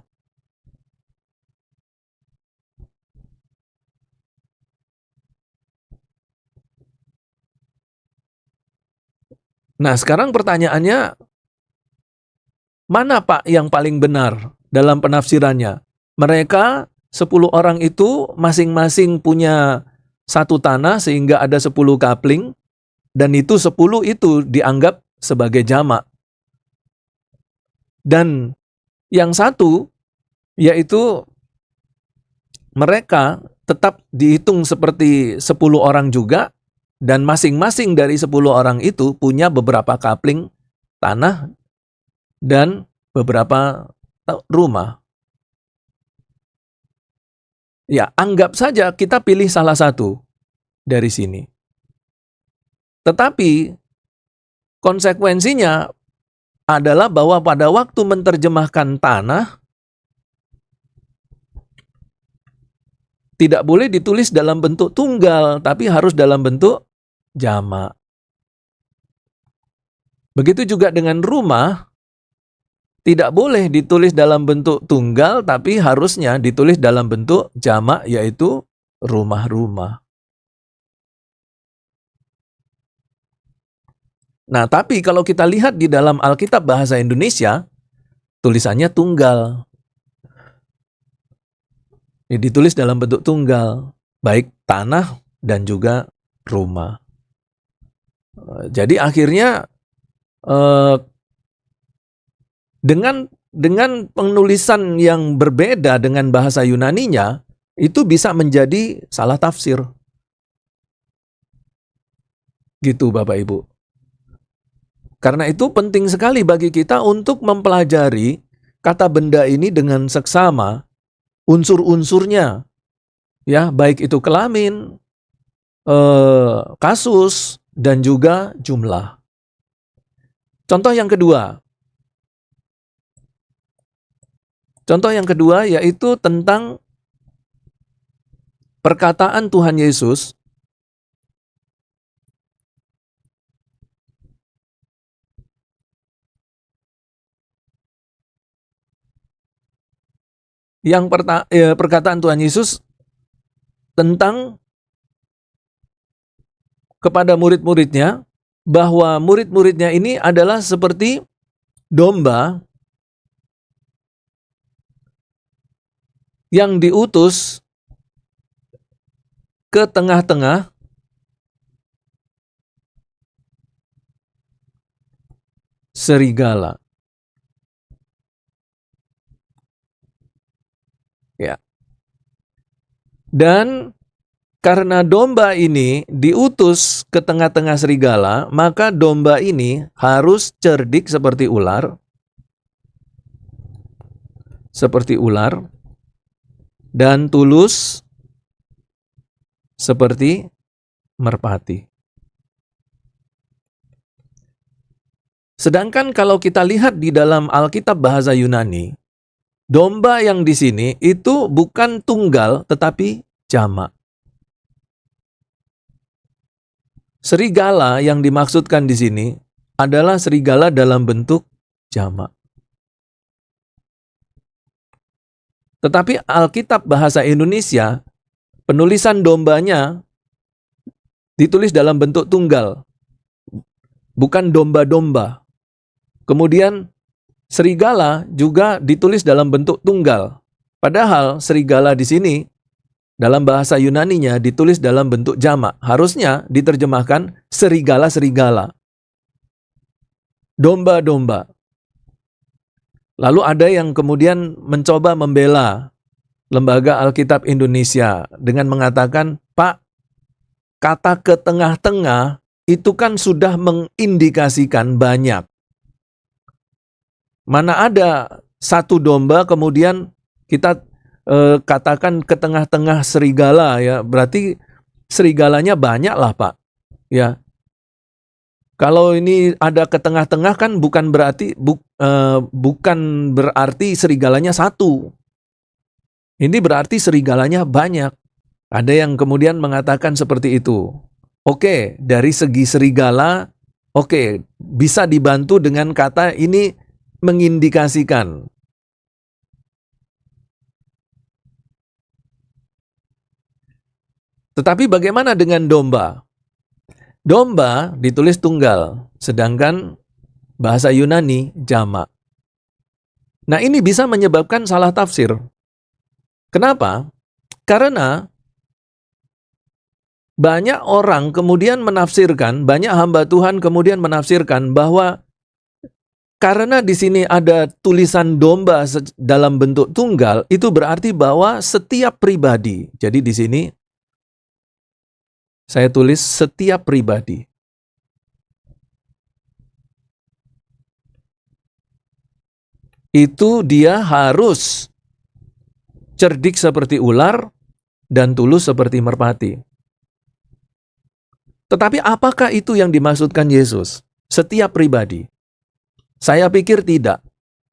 Nah, sekarang pertanyaannya, mana Pak yang paling benar dalam penafsirannya? Mereka 10 orang itu masing-masing punya satu tanah sehingga ada 10 kapling, dan itu 10 itu dianggap sebagai jamak. Dan yang satu, yaitu mereka tetap dihitung seperti 10 orang juga, dan masing-masing dari 10 orang itu punya beberapa kapling tanah dan beberapa rumah. Ya, anggap saja kita pilih salah satu dari sini. Tetapi konsekuensinya adalah bahwa pada waktu menerjemahkan tanah, tidak boleh ditulis dalam bentuk tunggal, tapi harus dalam bentuk jamak. Begitu juga dengan rumah, tidak boleh ditulis dalam bentuk tunggal, tapi harusnya ditulis dalam bentuk jamak, yaitu rumah-rumah. Nah, tapi kalau kita lihat di dalam Alkitab Bahasa Indonesia, tulisannya tunggal. Ini ditulis dalam bentuk tunggal, baik tanah dan juga rumah. Jadi akhirnya dengan penulisan yang berbeda dengan bahasa Yunaninya, itu bisa menjadi salah tafsir. Gitu Bapak Ibu. Karena itu penting sekali bagi kita untuk mempelajari kata benda ini dengan seksama, unsur-unsurnya. Ya, baik itu kelamin, kasus, dan juga jumlah. Contoh yang kedua. Contoh yang kedua yaitu tentang perkataan Tuhan Yesus perkataan Tuhan Yesus tentang kepada murid-muridnya, bahwa murid-muridnya ini adalah seperti domba yang diutus ke tengah-tengah serigala. Ya. Dan karena domba ini diutus ke tengah-tengah serigala, maka domba ini harus cerdik seperti ular, dan tulus seperti merpati. Sedangkan kalau kita lihat di dalam Alkitab bahasa Yunani, domba yang di sini itu bukan tunggal tetapi jamak. Serigala yang dimaksudkan di sini adalah serigala dalam bentuk jamak. Tetapi Alkitab bahasa Indonesia, penulisan dombanya ditulis dalam bentuk tunggal, bukan domba-domba. Kemudian serigala juga ditulis dalam bentuk tunggal. Padahal serigala di sini dalam bahasa Yunaninya ditulis dalam bentuk jamak. Harusnya diterjemahkan serigala-serigala. Domba-domba. Lalu ada yang kemudian mencoba membela Lembaga Alkitab Indonesia dengan mengatakan, Pak, kata ke tengah-tengah itu kan sudah mengindikasikan banyak. Mana ada satu domba kemudian kita katakan ke tengah-tengah serigala, ya berarti serigalanya banyak lah, Pak. Ya, kalau ini ada ke tengah-tengah kan bukan berarti serigalanya satu. Ini berarti serigalanya banyak. Ada yang kemudian mengatakan seperti itu. Oke, dari segi serigala, oke, bisa dibantu dengan kata ini mengindikasikan. Tetapi bagaimana dengan domba? Domba ditulis tunggal, sedangkan bahasa Yunani jamak. Nah, ini bisa menyebabkan salah tafsir. Kenapa? Karena banyak orang kemudian menafsirkan, banyak hamba Tuhan kemudian menafsirkan bahwa karena di sini ada tulisan domba dalam bentuk tunggal, itu berarti bahwa setiap pribadi. Jadi di sini saya tulis setiap pribadi. Itu dia harus cerdik seperti ular dan tulus seperti merpati. Tetapi apakah itu yang dimaksudkan Yesus? Setiap pribadi. Saya pikir tidak.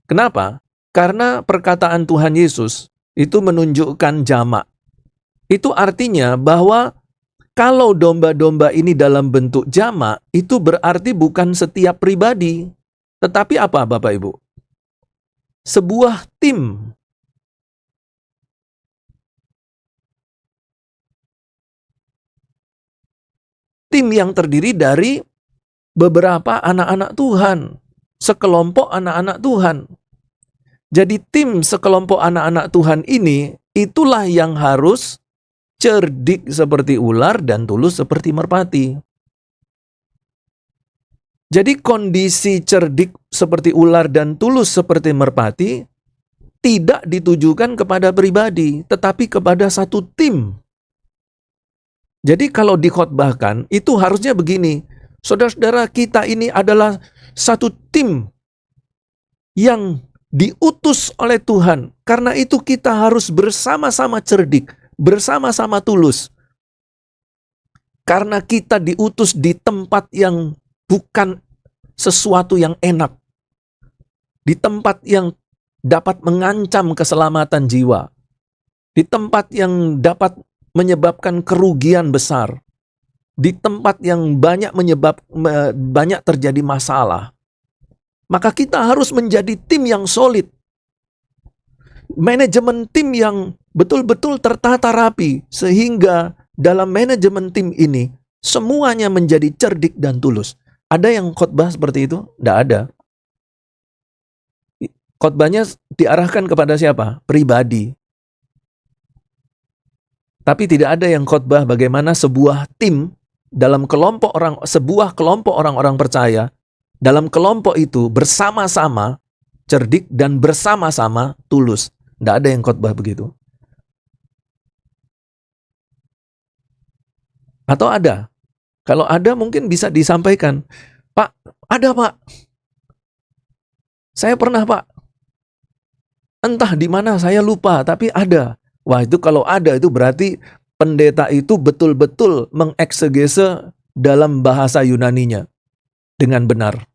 Kenapa? Karena perkataan Tuhan Yesus itu menunjukkan jamak. Itu artinya bahwa kalau domba-domba ini dalam bentuk jamak, itu berarti bukan setiap pribadi. Tetapi apa, Bapak Ibu? Sebuah tim. Tim yang terdiri dari beberapa anak-anak Tuhan. Sekelompok anak-anak Tuhan. Jadi tim sekelompok anak-anak Tuhan ini, itulah yang harus cerdik seperti ular dan tulus seperti merpati. Jadi kondisi cerdik seperti ular dan tulus seperti merpati tidak ditujukan kepada pribadi, tetapi kepada satu tim. Jadi kalau dikhotbahkan, itu harusnya begini, saudara-saudara kita ini adalah satu tim yang diutus oleh Tuhan. Karena itu kita harus bersama-sama cerdik, bersama-sama tulus. Karena kita diutus di tempat yang bukan sesuatu yang enak. Di tempat yang dapat mengancam keselamatan jiwa. Di tempat yang dapat menyebabkan kerugian besar. Di tempat yang banyak terjadi masalah. Maka kita harus menjadi tim yang solid. Manajemen tim yang betul-betul tertata rapi. Sehingga dalam manajemen tim ini, semuanya menjadi cerdik dan tulus. Ada yang khotbah seperti itu? Tidak ada. Khotbahnya diarahkan kepada siapa? Pribadi. Tapi tidak ada yang khotbah bagaimana sebuah tim dalam sebuah kelompok orang-orang percaya, dalam kelompok itu bersama-sama cerdik dan bersama-sama tulus. Tidak ada yang khotbah begitu. Atau ada? Kalau ada mungkin bisa disampaikan. Pak, ada Pak. Saya pernah Pak. Entah di mana saya lupa, tapi ada. Wah, itu kalau ada itu berarti pendeta itu betul-betul mengeksegese dalam bahasa Yunaninya dengan benar.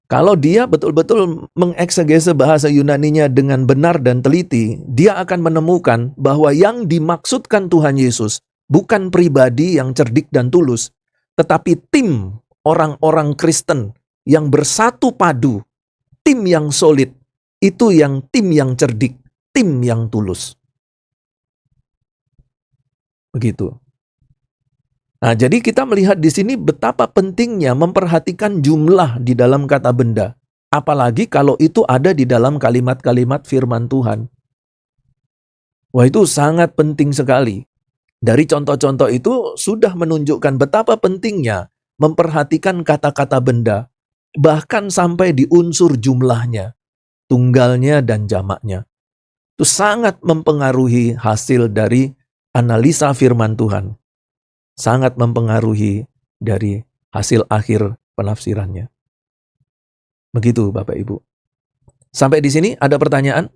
Kalau dia betul-betul mengeksegese bahasa Yunaninya dengan benar dan teliti, dia akan menemukan bahwa yang dimaksudkan Tuhan Yesus bukan pribadi yang cerdik dan tulus, tetapi tim orang-orang Kristen yang bersatu padu, tim yang solid, itu yang tim yang cerdik, tim yang tulus. Begitu. Nah, jadi kita melihat di sini betapa pentingnya memperhatikan jumlah di dalam kata benda. Apalagi kalau itu ada di dalam kalimat-kalimat firman Tuhan. Wah, itu sangat penting sekali. Dari contoh-contoh itu sudah menunjukkan betapa pentingnya memperhatikan kata-kata benda. Bahkan sampai di unsur jumlahnya, tunggalnya dan jamaknya. Itu sangat mempengaruhi hasil dari analisa firman Tuhan. Sangat mempengaruhi dari hasil akhir penafsirannya. Begitu Bapak Ibu. Sampai di sini ada pertanyaan?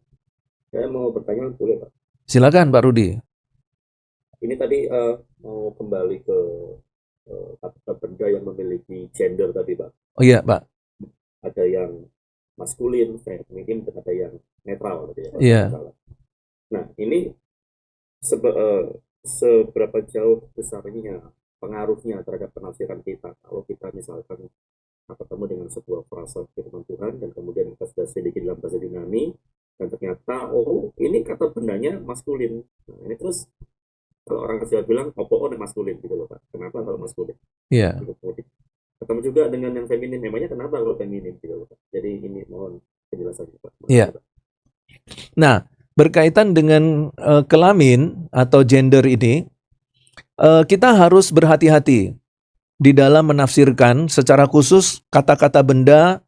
Saya mau bertanya, boleh Pak? Silakan Pak Rudi. Ini tadi mau kembali ke kata benda yang memiliki gender tadi Pak. Oh iya Pak. Ada yang maskulin, feminin, dan ada yang netral gitu ya. Iya. Nah, ini seberapa jauh besarnya pengaruhnya terhadap penafsiran kita kalau kita misalkan ketemu dengan sebuah frasa firman Tuhan dan kemudian kita sudah sedikit dalam bahasa Yunani dan ternyata ini kata bendanya maskulin. Nah, ini terus kalau orang Jawa bilang opo maskulin gitu loh Pak. Kenapa kalau maskulin? Iya. Ketemu juga dengan yang feminin, memangnya kenapa kalau feminin gitu loh Pak. Jadi ini mohon penjelasan Pak. Iya. Nah, berkaitan dengan kelamin atau gender ini, kita harus berhati-hati di dalam menafsirkan secara khusus kata-kata benda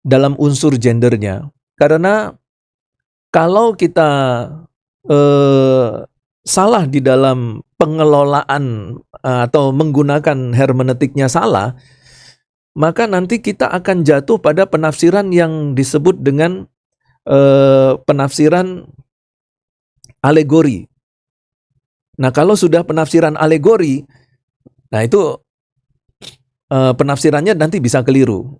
dalam unsur gendernya. Karena kalau kita salah di dalam pengelolaan atau menggunakan hermeneutiknya salah, maka nanti kita akan jatuh pada penafsiran yang disebut dengan penafsiran alegori. Nah, kalau sudah penafsiran alegori, nah itu penafsirannya nanti bisa keliru.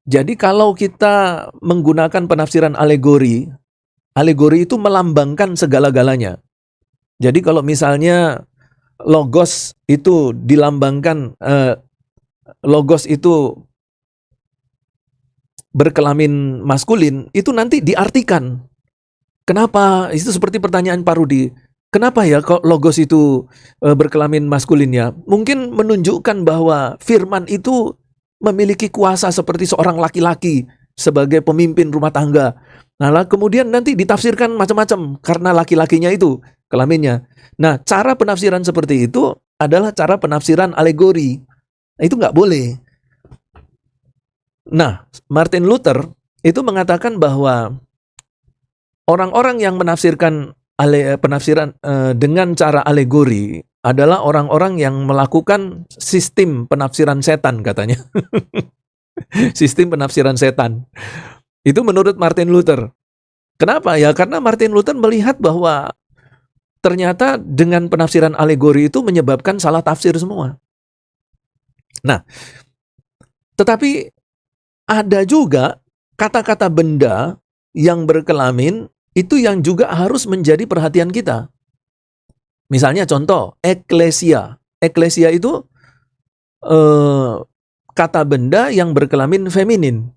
Jadi kalau kita menggunakan penafsiran alegori, alegori itu melambangkan segala-galanya. Jadi kalau misalnya logos itu dilambangkan, logos itu berkelamin maskulin, itu nanti diartikan. Kenapa? Itu seperti pertanyaan Pak Rudi. Kenapa ya kok logos itu berkelamin maskulinnya? Mungkin menunjukkan bahwa firman itu memiliki kuasa seperti seorang laki-laki sebagai pemimpin rumah tangga. Nah, kemudian nanti ditafsirkan macam-macam karena laki-lakinya itu kelaminnya. Nah, cara penafsiran seperti itu adalah cara penafsiran alegori. Nah, itu nggak boleh. Nah, Martin Luther itu mengatakan bahwa orang-orang yang menafsirkan penafsiran dengan cara alegori adalah orang-orang yang melakukan sistem penafsiran setan katanya. Sistem penafsiran setan. Itu menurut Martin Luther. Kenapa? Ya karena Martin Luther melihat bahwa ternyata dengan penafsiran alegori itu menyebabkan salah tafsir semua. Nah, tetapi ada juga kata-kata benda yang berkelamin itu yang juga harus menjadi perhatian kita. Misalnya contoh, eklesia. Eklesia itu kata benda yang berkelamin feminin.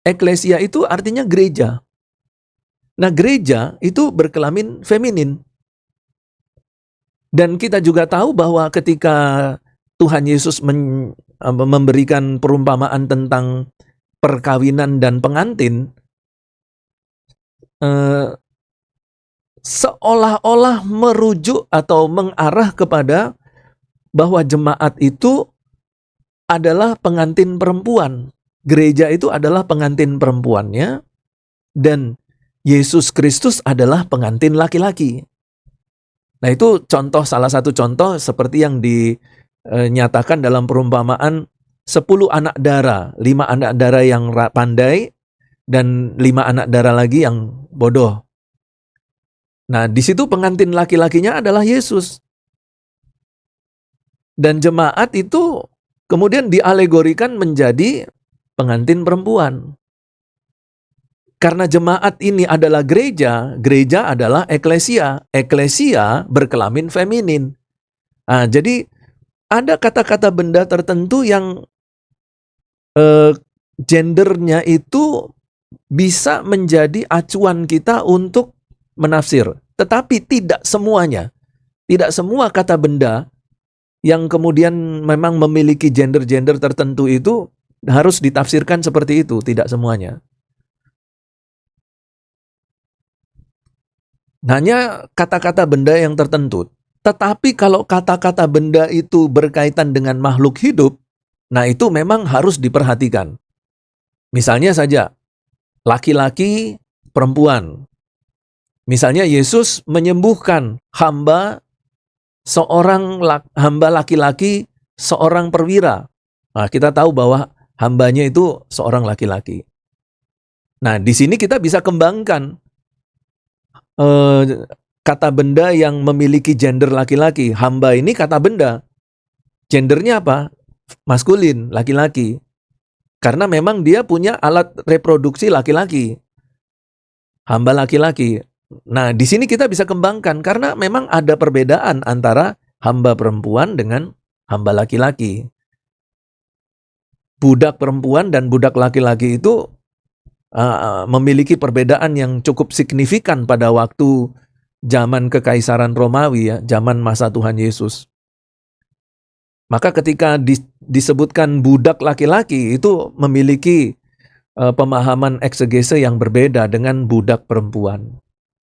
Eklesia itu artinya gereja. Nah, gereja itu berkelamin feminin. Dan kita juga tahu bahwa ketika Tuhan Yesus memberikan perumpamaan tentang perkawinan dan pengantin, seolah-olah merujuk atau mengarah kepada bahwa jemaat itu adalah pengantin perempuan. Gereja itu adalah pengantin perempuannya, dan Yesus Kristus adalah pengantin laki-laki. Nah, itu salah satu contoh seperti yang dinyatakan dalam perumpamaan 10 anak dara, 5 anak dara yang pandai dan 5 anak dara lagi yang bodoh. Nah, di situ pengantin laki-lakinya adalah Yesus. Dan jemaat itu kemudian dialegorikan menjadi pengantin perempuan. Karena jemaat ini adalah gereja, gereja adalah eklesia, eklesia berkelamin feminin. Nah, jadi ada kata-kata benda tertentu yang gendernya itu bisa menjadi acuan kita untuk menafsir. Tetapi tidak semuanya. Tidak semua kata benda yang kemudian memang memiliki gender-gender tertentu itu harus ditafsirkan seperti itu. Tidak semuanya. Hanya kata-kata benda yang tertentu. Tetapi kalau kata-kata benda itu berkaitan dengan makhluk hidup, nah itu memang harus diperhatikan. Misalnya saja, laki-laki, perempuan. Misalnya Yesus menyembuhkan hamba laki-laki, seorang perwira. Nah, kita tahu bahwa hambanya itu seorang laki-laki. Nah, di sini kita bisa kembangkan kata benda yang memiliki gender laki-laki. Hamba ini kata benda. Gendernya apa? Maskulin, laki-laki. Karena memang dia punya alat reproduksi laki-laki. Hamba laki-laki. Nah, di sini kita bisa kembangkan karena memang ada perbedaan antara hamba perempuan dengan hamba laki-laki. Budak perempuan dan budak laki-laki itu memiliki perbedaan yang cukup signifikan pada waktu zaman Kekaisaran Romawi, ya, zaman masa Tuhan Yesus. Maka ketika disebutkan budak laki-laki itu memiliki pemahaman eksegese yang berbeda dengan budak perempuan.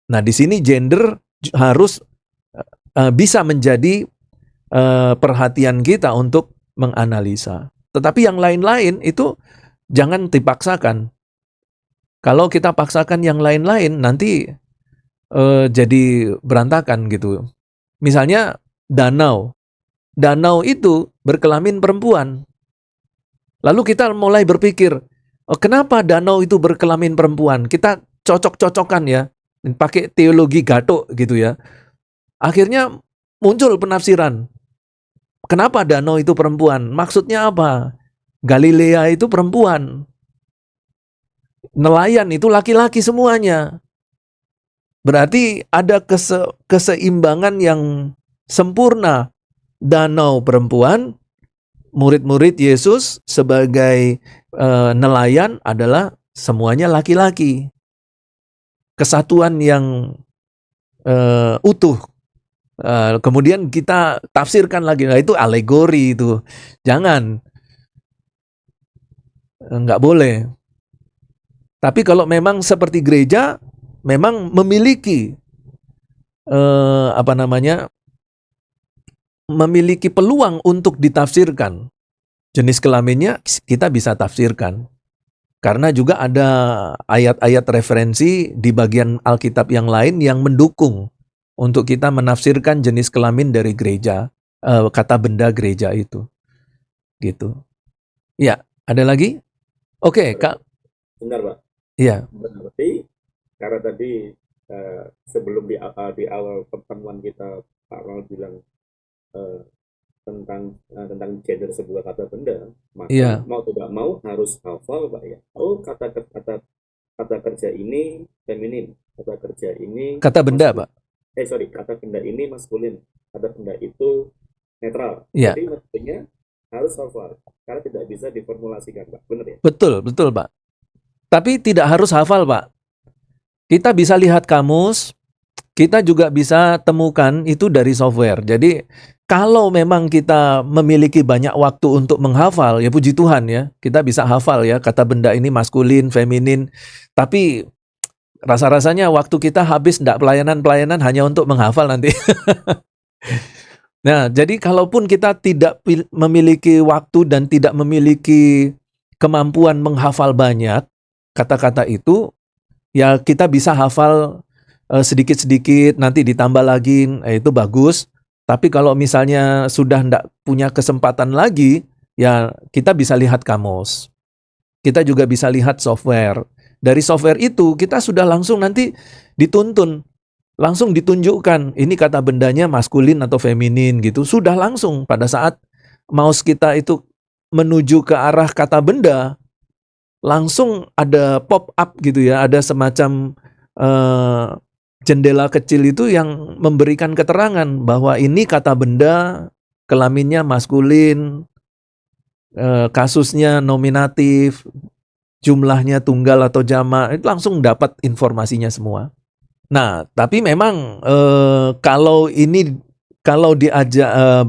Nah, di sini gender harus bisa menjadi perhatian kita untuk menganalisa. Tetapi yang lain-lain itu jangan dipaksakan. Kalau kita paksakan yang lain-lain, nanti jadi berantakan gitu. Misalnya danau. Danau itu berkelamin perempuan. Lalu kita mulai berpikir, kenapa danau itu berkelamin perempuan? Kita cocok-cocokan ya, pakai teologi gatuk gitu ya. Akhirnya muncul penafsiran. Kenapa danau itu perempuan? Maksudnya apa? Galilea itu perempuan. Nelayan itu laki-laki semuanya. Berarti ada keseimbangan yang sempurna. Danau perempuan, murid-murid Yesus sebagai nelayan adalah semuanya laki-laki. Kesatuan yang utuh. Kemudian kita tafsirkan lagi, nah itu alegori itu. Jangan. Nggak boleh. Tapi kalau memang seperti gereja, memang memiliki memiliki peluang untuk ditafsirkan. Jenis kelaminnya kita bisa tafsirkan. Karena juga ada ayat-ayat referensi di bagian Alkitab yang lain yang mendukung untuk kita menafsirkan jenis kelamin dari gereja, kata benda gereja itu. Gitu. Ya, ada lagi? Oke, Kak. Benar, Pak. Iya. Berarti Karena tadi sebelum di awal pertemuan kita Pak Ronald bilang eh, tentang gender sebuah kata benda, maka Iya, mau tidak mau harus hafal Pak ya. Oh, kata kerja ini feminin, kata kerja ini kata benda, maskulin. Pak. Sorry, kata benda ini maskulin, kata benda itu netral. Iya, Jadi maksudnya harus hafal karena tidak bisa diformulasikan Pak. Benar ya? betul, betul, Pak. Tapi tidak harus hafal, Pak. Kita bisa lihat kamus, kita juga bisa temukan itu dari software. Jadi kalau memang kita memiliki banyak waktu untuk menghafal, ya puji Tuhan ya, kita bisa hafal ya kata benda ini maskulin, feminin. Tapi rasa-rasanya waktu kita habis enggak pelayanan-pelayanan hanya untuk menghafal nanti. Nah, jadi kalaupun kita tidak memiliki waktu dan tidak memiliki kemampuan menghafal banyak kata-kata itu, ya kita bisa hafal sedikit-sedikit, nanti ditambah lagi, itu bagus. Tapi kalau misalnya sudah enggak punya kesempatan lagi, ya kita bisa lihat kamus. Kita juga bisa lihat software. Dari software itu kita sudah langsung nanti dituntun, langsung ditunjukkan ini kata bendanya maskulin atau feminin gitu. Sudah langsung pada saat mouse kita itu menuju ke arah kata benda, langsung ada pop up gitu ya, ada semacam eh, jendela kecil itu yang memberikan keterangan bahwa ini kata benda, kelaminnya maskulin, kasusnya nominatif, jumlahnya tunggal atau jamak, itu langsung dapat informasinya semua. Nah, tapi memang kalau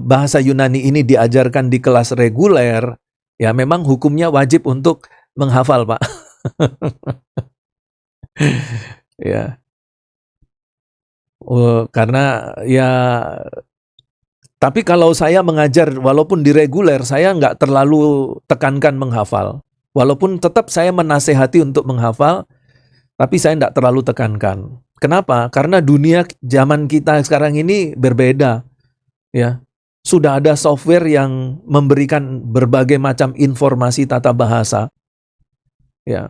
bahasa Yunani ini diajarkan di kelas reguler, ya memang hukumnya wajib untuk menghafal, Pak. Ya, karena ya. Tapi kalau saya mengajar, walaupun di reguler, saya nggak terlalu tekankan menghafal. Walaupun tetap saya menasehati untuk menghafal, tapi saya nggak terlalu tekankan. Kenapa? Karena dunia zaman kita sekarang ini berbeda. Ya, sudah ada software yang memberikan berbagai macam informasi tata bahasa. Ya,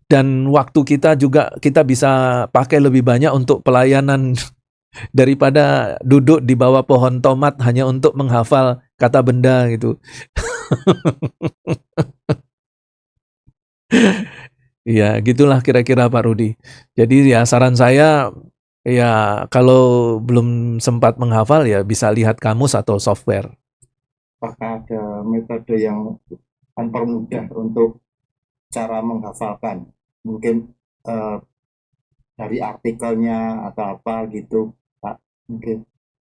dan waktu kita juga kita bisa pakai lebih banyak untuk pelayanan daripada duduk di bawah pohon tomat hanya untuk menghafal kata benda gitu. Ya, gitulah kira-kira Pak Rudi. Jadi ya saran saya ya kalau belum sempat menghafal ya bisa lihat kamus atau software. Apakah ada metode yang mempermudah untuk cara menghafalkan? Mungkin eh, dari artikelnya atau apa gitu, Pak? Mungkin.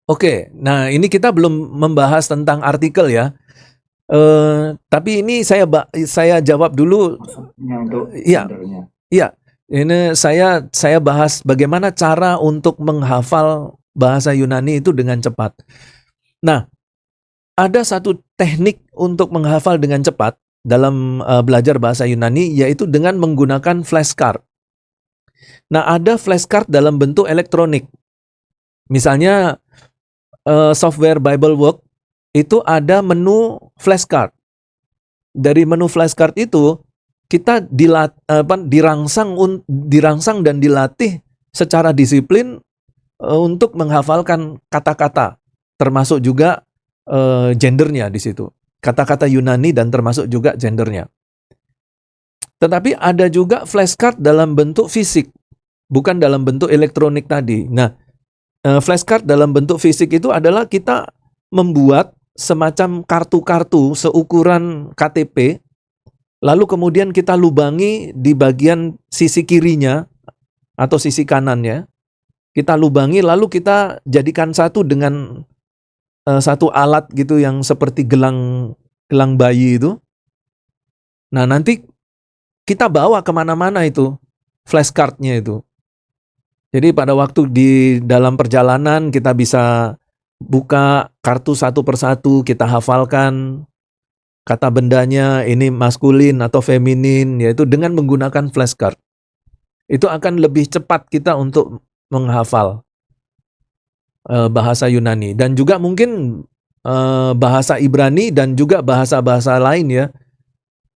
Oke, nah ini kita belum membahas tentang artikel ya. Tapi ini saya jawab dulu. Maksudnya untuk Iya, gendernya. iya. Ini saya bahas bagaimana cara untuk menghafal bahasa Yunani itu dengan cepat. Nah, ada satu teknik untuk menghafal dengan cepat dalam belajar bahasa Yunani, yaitu dengan menggunakan flashcard. Nah, ada flashcard dalam bentuk elektronik. Misalnya software Biblework itu ada menu flashcard. Dari menu flashcard itu kita dirangsang dan dilatih secara disiplin untuk menghafalkan kata-kata, termasuk juga gendernya di situ. Kata-kata Yunani dan termasuk juga gendernya. Tetapi ada juga flashcard dalam bentuk fisik, bukan dalam bentuk elektronik tadi. Nah, flashcard dalam bentuk fisik itu adalah kita membuat semacam kartu-kartu seukuran KTP, lalu kemudian kita lubangi di bagian sisi kirinya atau sisi kanannya. Kita lubangi lalu kita jadikan satu dengan satu alat gitu yang seperti gelang bayi itu. Nah, nanti kita bawa kemana-mana itu flashcardnya itu. Jadi pada waktu di dalam perjalanan kita bisa buka kartu satu persatu, kita hafalkan kata bendanya ini maskulin atau feminin, yaitu dengan menggunakan flashcard. Itu akan lebih cepat kita untuk menghafal bahasa Yunani. Dan juga mungkin bahasa Ibrani dan juga bahasa-bahasa lain ya,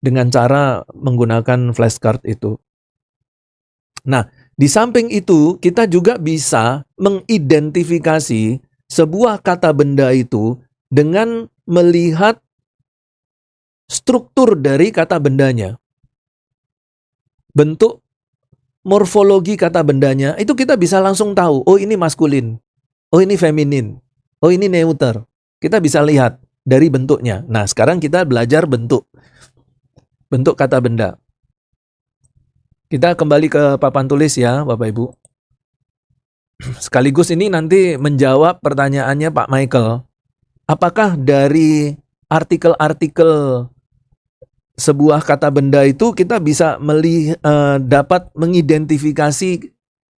dengan cara menggunakan flashcard itu. Nah, di samping itu kita juga bisa mengidentifikasi sebuah kata benda itu dengan melihat struktur dari kata bendanya. Bentuk morfologi kata bendanya itu kita bisa langsung tahu, oh ini maskulin, oh ini feminin, oh ini neuter. Kita bisa lihat dari bentuknya. Nah, sekarang kita belajar bentuk kata benda. Kita kembali ke papan tulis ya, Bapak Ibu. Sekaligus ini nanti menjawab pertanyaannya Pak Michael. Apakah dari artikel-artikel sebuah kata benda itu kita bisa dapat mengidentifikasi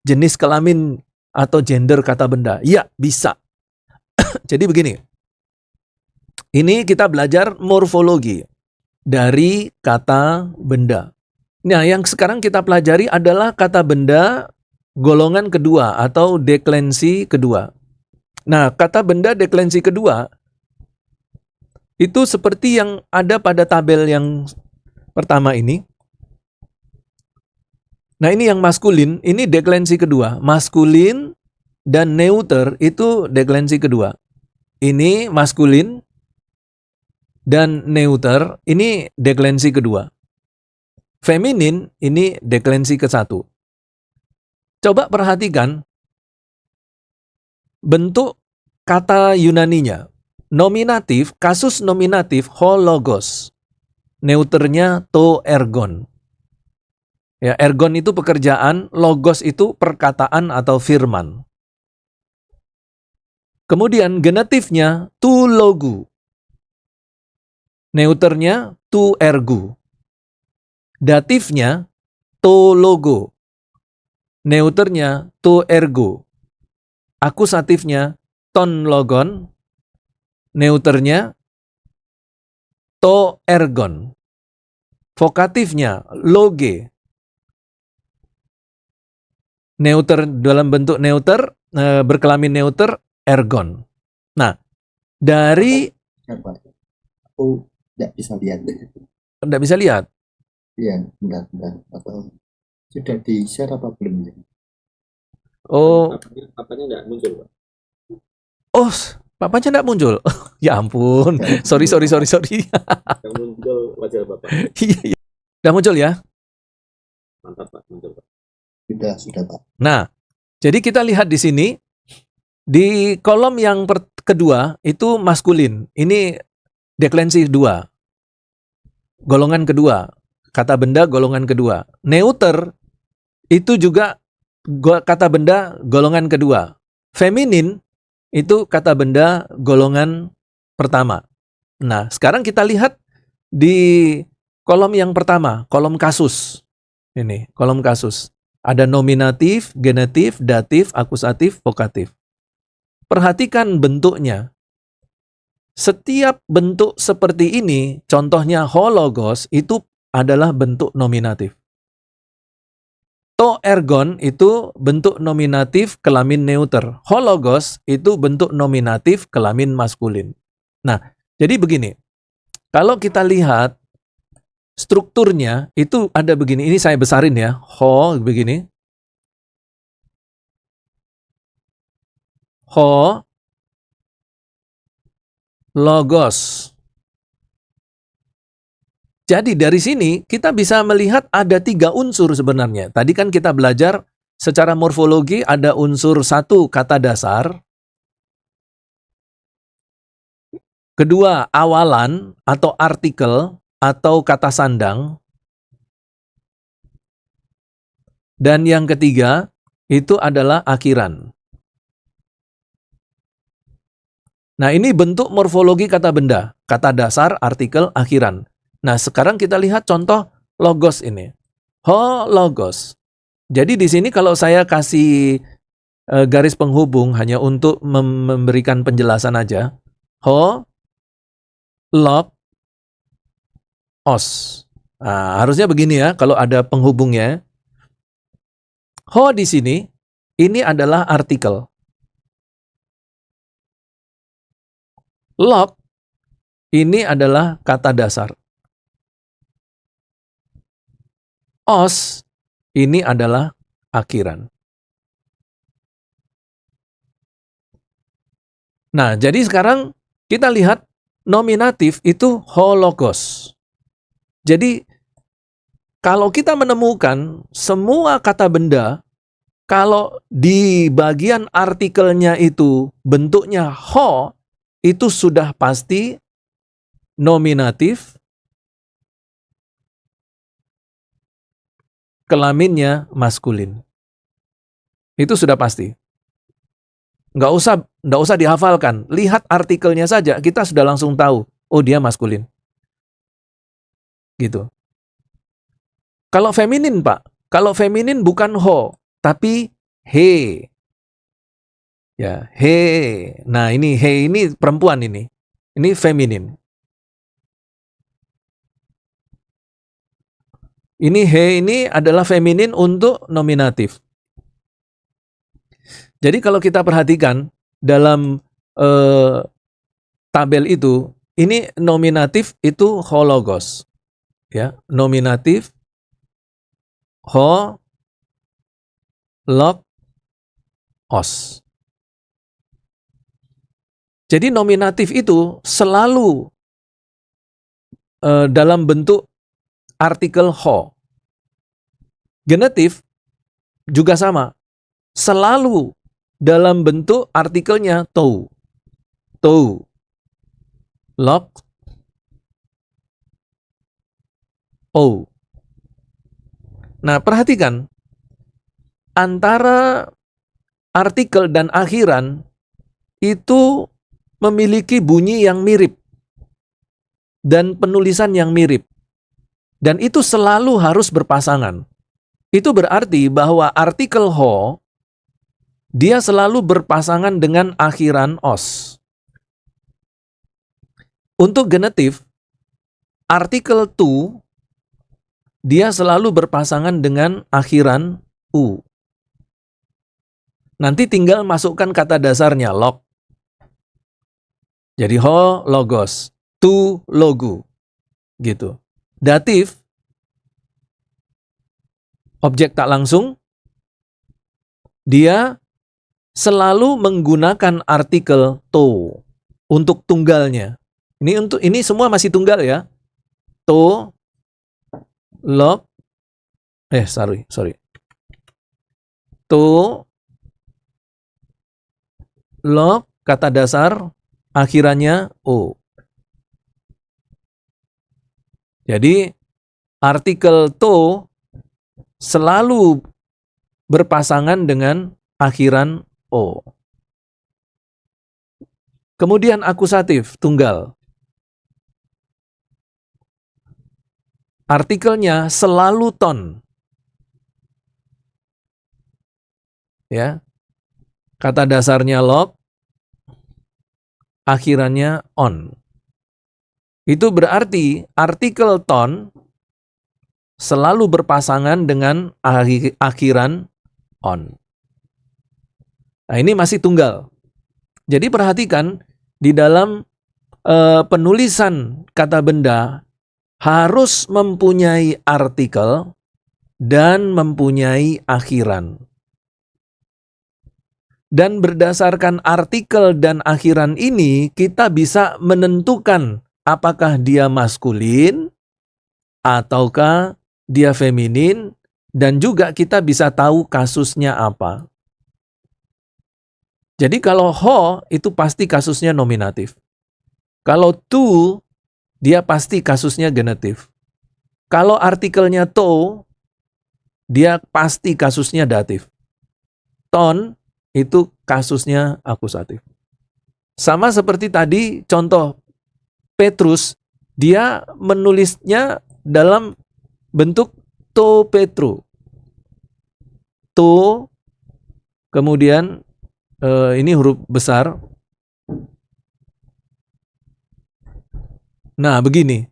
jenis kelamin atau gender kata benda? Ya, bisa. Jadi begini. Ini kita belajar morfologi dari kata benda. Nah, yang sekarang kita pelajari adalah kata benda golongan kedua atau deklensi kedua. Nah, kata benda deklensi kedua itu seperti yang ada pada tabel yang pertama ini. Nah, ini yang maskulin, ini deklensi kedua. Maskulin dan neuter itu deklensi kedua. Ini maskulin dan neuter, ini deklensi kedua. Feminin, ini deklensi ke-1. Coba perhatikan bentuk kata Yunaninya. Nominatif, kasus nominatif ho logos. Neuternya to ergon. Ya, ergon itu pekerjaan, logos itu perkataan atau firman. Kemudian genetifnya tu logu. Neuternya tu ergu. Datifnya to logo. Neuternya to ergo. Akusatifnya ton logon. Neuternya to ergon. Vokatifnya loge. Neuter dalam bentuk neuter, berkelamin neuter, ergon. Nah, dari Apa? Aku tidak bisa lihat. Anda bisa lihat. Iya, bentar. Atau sudah di-share apa belum ya? Oh, Apanya nggak muncul, Pak? oh, papanya tidak muncul. Ya ampun. Sorry. Yang muncul wajah Bapak. Iya. Udah muncul ya? Mantap, Pak. Muncul, Pak. Sudah Pak. Nah, jadi kita lihat di sini di kolom yang kedua itu maskulin. Ini deklensi 2. Golongan kedua. Kata benda golongan kedua. Neuter itu juga kata benda golongan kedua. Feminin itu kata benda golongan pertama. Nah, sekarang kita lihat di kolom yang pertama, kolom kasus. Ini, kolom kasus. Ada nominatif, genetif, datif, akusatif, vokatif. Perhatikan bentuknya. Setiap bentuk seperti ini, contohnya hologos, itu adalah bentuk nominatif. To ergon itu bentuk nominatif kelamin neuter. Hologos itu bentuk nominatif kelamin maskulin. Nah, jadi begini. Kalau kita lihat strukturnya itu ada begini. Ini saya besarin ya. Ho begini. Ho logos. Jadi dari sini kita bisa melihat ada 3 unsur sebenarnya. Tadi kan kita belajar secara morfologi ada unsur 1 kata dasar. Kedua, awalan atau artikel atau kata sandang. Dan yang ketiga, itu adalah akhiran. Nah, ini bentuk morfologi kata benda. Kata dasar, artikel, akhiran. Nah, sekarang kita lihat contoh logos ini. Ho logos. Jadi di sini kalau saya kasih garis penghubung hanya untuk memberikan penjelasan aja. Ho log os. Nah, harusnya begini ya kalau ada penghubungnya. Ho di sini ini adalah artikel. Log ini adalah kata dasar. Os ini adalah akhiran. Nah, jadi sekarang kita lihat nominatif itu ho logos. Jadi kalau kita menemukan semua kata benda, kalau di bagian artikelnya itu bentuknya ho, itu sudah pasti nominatif, kelaminnya maskulin. Itu sudah pasti. Nggak usah dihafalkan. Lihat artikelnya saja, kita sudah langsung tahu, oh dia maskulin. Gitu. Kalau feminin, Pak. Kalau feminin bukan ho, tapi he. Ya, he. Nah, ini he ini perempuan ini. Ini feminin. Ini he ini adalah feminin untuk nominatif. Jadi kalau kita perhatikan dalam tabel itu, ini nominatif itu ho logos. Ya, nominatif ho logos. Jadi nominatif itu selalu dalam bentuk artikel ho. Genetif juga sama. Selalu dalam bentuk artikelnya tou. Tou. Log. O. Nah, perhatikan. Antara artikel dan akhiran itu memiliki bunyi yang mirip. Dan penulisan yang mirip. Dan itu selalu harus berpasangan. Itu berarti bahwa artikel ho dia selalu berpasangan dengan akhiran os. Untuk genetif, artikel tu dia selalu berpasangan dengan akhiran u. Nanti tinggal masukkan kata dasarnya log. Jadi ho logos, tu logu. Gitu. Datif objek tak langsung dia selalu menggunakan artikel to untuk tunggalnya. Ini semua masih tunggal ya. To, log, sorry. To, log, kata dasar, akhirannya o. Jadi artikel to selalu berpasangan dengan akhiran o. Kemudian akusatif, tunggal. Artikelnya selalu ton. Ya. Kata dasarnya log, akhirannya on. Itu berarti artikel ton selalu berpasangan dengan akhiran on. Nah, ini masih tunggal. Jadi perhatikan di dalam penulisan kata benda harus mempunyai artikel dan mempunyai akhiran. Dan berdasarkan artikel dan akhiran ini kita bisa menentukan apakah dia maskulin ataukah dia feminin, dan juga kita bisa tahu kasusnya apa. Jadi kalau ho itu pasti kasusnya nominatif. Kalau tu dia pasti kasusnya genetif. Kalau artikelnya to dia pasti kasusnya datif. Ton itu kasusnya akusatif. Sama seperti tadi contoh Petrus, dia menulisnya dalam bentuk to Petru. To, kemudian ini huruf besar. Nah, begini.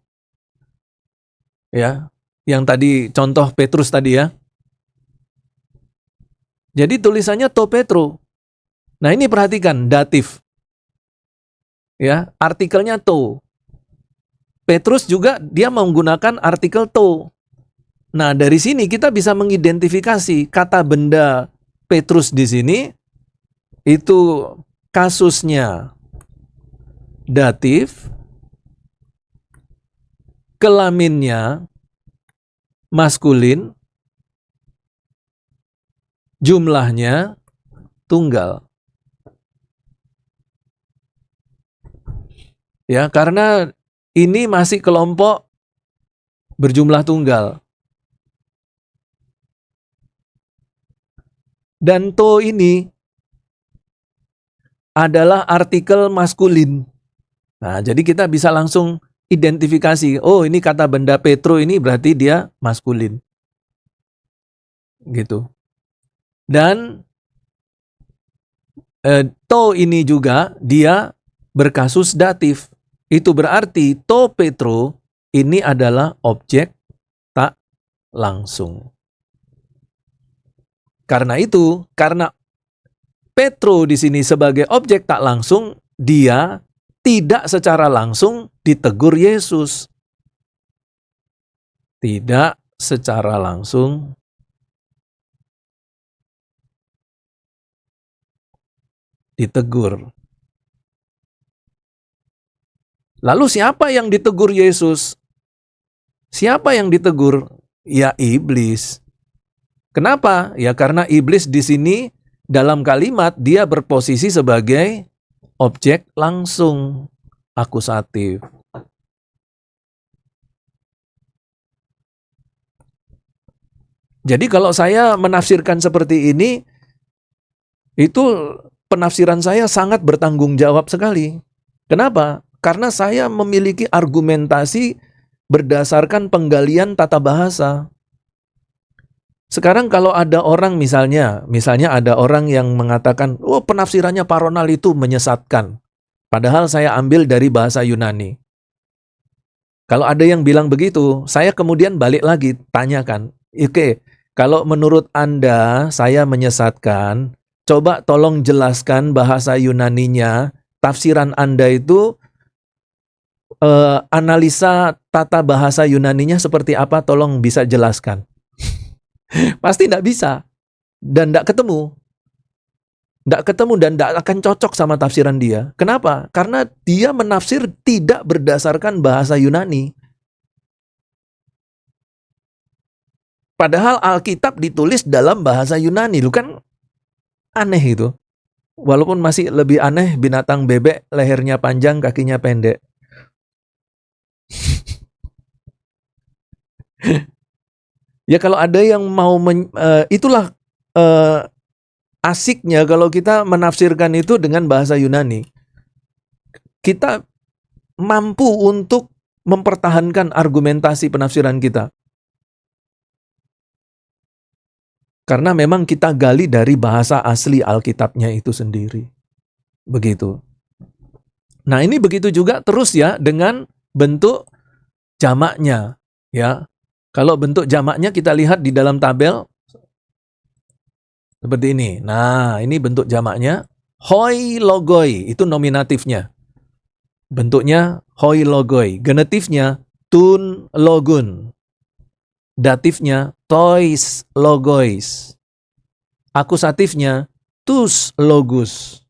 Ya, yang tadi contoh Petrus tadi ya. Jadi tulisannya to Petru. Nah, ini perhatikan datif. Ya, artikelnya to. Petrus juga dia menggunakan artikel to. Nah, dari sini kita bisa mengidentifikasi kata benda Petrus di sini itu kasusnya datif, kelaminnya maskulin, jumlahnya tunggal. Ya, karena ini masih kelompok berjumlah tunggal. Dan to ini adalah artikel maskulin. Nah, jadi kita bisa langsung identifikasi, oh ini kata benda Petro ini berarti dia maskulin. Gitu. Dan to ini juga dia berkasus datif. Itu berarti to Petro ini adalah objek tak langsung. Karena itu, karena Petro di sini sebagai objek tak langsung, dia tidak secara langsung ditegur Yesus. Tidak secara langsung ditegur. Lalu siapa yang ditegur Yesus? Siapa yang ditegur? Ya iblis. Kenapa? Ya karena iblis di sini dalam kalimat dia berposisi sebagai objek langsung akusatif. Jadi kalau saya menafsirkan seperti ini, itu penafsiran saya sangat bertanggung jawab sekali. Kenapa? Karena saya memiliki argumentasi berdasarkan penggalian tata bahasa. Sekarang kalau ada orang misalnya ada orang yang mengatakan, oh penafsirannya Pak Ronald itu menyesatkan. Padahal saya ambil dari bahasa Yunani. Kalau ada yang bilang begitu, saya kemudian balik lagi, tanyakan, oke, kalau menurut Anda saya menyesatkan, coba tolong jelaskan bahasa Yunaninya, tafsiran Anda itu, analisa tata bahasa Yunaninya seperti apa, tolong bisa jelaskan. Pasti tidak bisa dan tidak ketemu. Tidak ketemu dan tidak akan cocok sama tafsiran dia. Kenapa? Karena dia menafsir tidak berdasarkan bahasa Yunani. Padahal Alkitab ditulis dalam bahasa Yunani. Lu kan aneh itu. Walaupun masih lebih aneh binatang bebek, lehernya panjang, kakinya pendek. Ya kalau ada yang mau itulah asiknya kalau kita menafsirkan itu dengan bahasa Yunani. Kita mampu untuk mempertahankan argumentasi penafsiran kita. Karena memang kita gali dari bahasa asli Alkitabnya itu sendiri. Begitu. Nah, ini begitu juga terus ya dengan bentuk jamaknya, ya. Kalau bentuk jamaknya kita lihat di dalam tabel seperti ini. Nah, ini bentuk jamaknya. Hoi logoi, itu nominatifnya. Bentuknya hoi logoi. Genetifnya tun logun. Datifnya tois logois. Akusatifnya tus logus.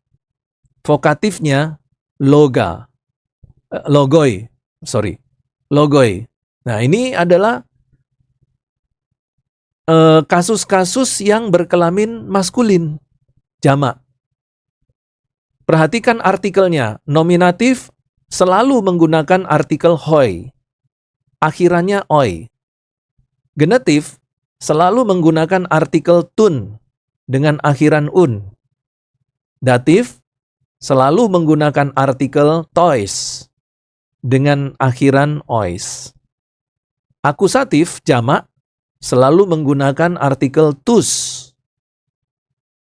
Vokatifnya logoi. Logoi. Nah, ini adalah kasus-kasus yang berkelamin maskulin, jamak. Perhatikan artikelnya, nominatif selalu menggunakan artikel hoi, akhirannya oi. Genetif selalu menggunakan artikel tun dengan akhiran un. Datif selalu menggunakan artikel tois dengan akhiran ois. Akusatif jamak selalu menggunakan artikel tus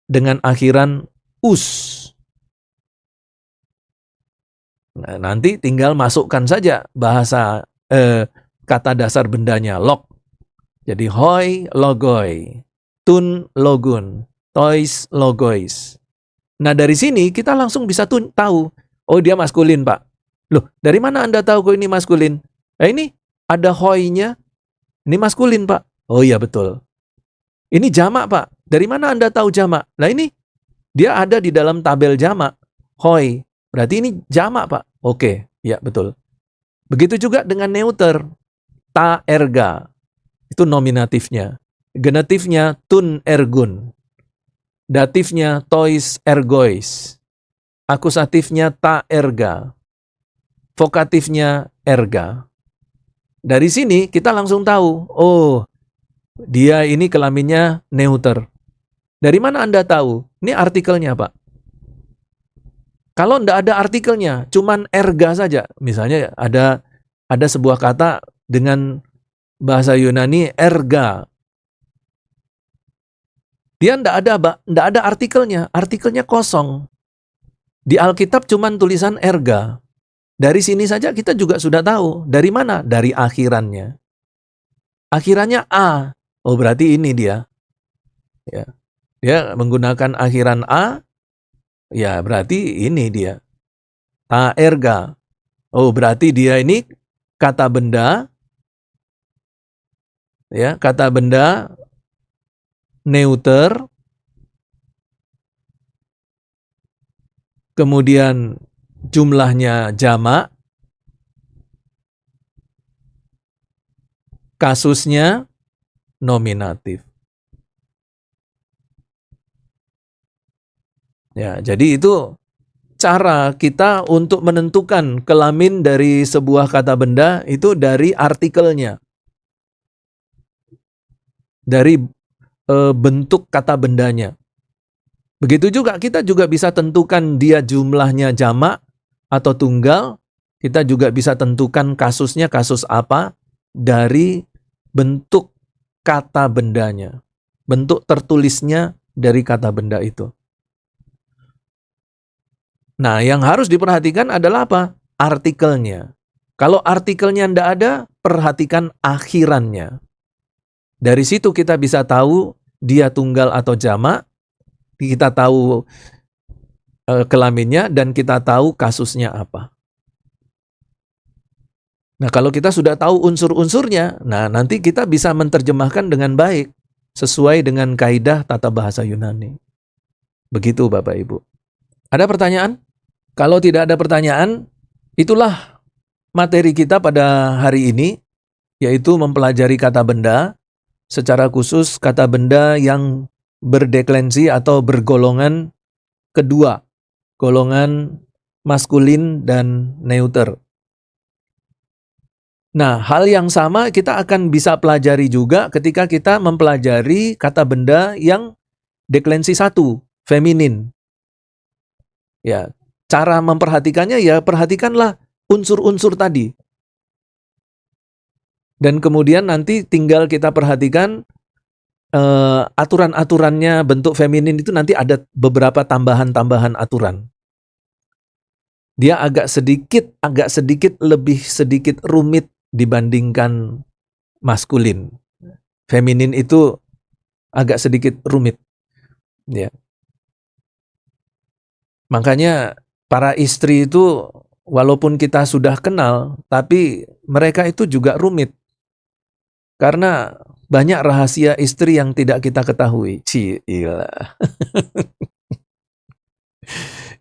dengan akhiran us. Nah, nanti tinggal masukkan saja bahasa kata dasar bendanya, log. Jadi hoi logoi, tun logun, tois logois. Nah dari sini kita langsung bisa tahu, oh dia maskulin Pak. Loh dari mana Anda tahu kok ini maskulin? Nah ini ada hoi-nya, ini maskulin Pak. Oh iya betul. Ini jamak, Pak. Dari mana Anda tahu jamak? Nah ini dia ada di dalam tabel jamak. Hoi. Berarti ini jamak, Pak. Oke, ya betul. Begitu juga dengan neuter. Ta erga. Itu nominatifnya. Genetifnya tun ergun. Datifnya tois ergois. Akusatifnya ta erga. Vokatifnya erga. Dari sini kita langsung tahu, oh, dia ini kelaminnya neuter. Dari mana Anda tahu? Ini artikelnya, Pak. Kalau tidak ada artikelnya, cuman erga saja. Misalnya ada sebuah kata dengan bahasa Yunani erga. Dia tidak ada artikelnya kosong. Di Alkitab cuman tulisan erga. Dari sini saja kita juga sudah tahu. Dari mana? Dari akhirannya. Akhirannya A. Oh berarti ini dia. Ya. Dia menggunakan akhiran A. Ya berarti ini dia. Ta erga. Oh berarti dia ini kata benda. Ya, kata benda neuter. Kemudian jumlahnya jamak. Kasusnya nominatif. Ya, jadi itu cara kita untuk menentukan kelamin dari sebuah kata benda itu dari artikelnya. Dari bentuk kata bendanya. Begitu juga kita juga bisa tentukan dia jumlahnya jamak atau tunggal. Kita juga bisa tentukan kasusnya kasus apa dari bentuk kata bendanya. Bentuk tertulisnya dari kata benda itu. Nah, yang harus diperhatikan adalah apa? Artikelnya. Kalau artikelnya tidak ada, perhatikan akhirannya. Dari situ kita bisa tahu dia tunggal atau jamak, kita tahu kelaminnya, dan kita tahu kasusnya apa. Nah, kalau kita sudah tahu unsur-unsurnya, nah nanti kita bisa menerjemahkan dengan baik, sesuai dengan kaidah tata bahasa Yunani. Begitu Bapak Ibu. Ada pertanyaan? Kalau tidak ada pertanyaan, itulah materi kita pada hari ini, yaitu mempelajari kata benda, secara khusus kata benda yang berdeklensi atau bergolongan kedua, golongan maskulin dan neuter. Nah, hal yang sama kita akan bisa pelajari juga ketika kita mempelajari kata benda yang deklensi 1, feminin. Ya, cara memperhatikannya ya perhatikanlah unsur-unsur tadi. Dan kemudian nanti tinggal kita perhatikan aturan-aturannya bentuk feminin itu nanti ada beberapa tambahan-tambahan aturan. Dia agak sedikit lebih sedikit rumit dibandingkan maskulin. Feminin itu agak sedikit rumit. Ya. Makanya para istri itu walaupun kita sudah kenal, tapi mereka itu juga rumit. Karena banyak rahasia istri yang tidak kita ketahui. Cila.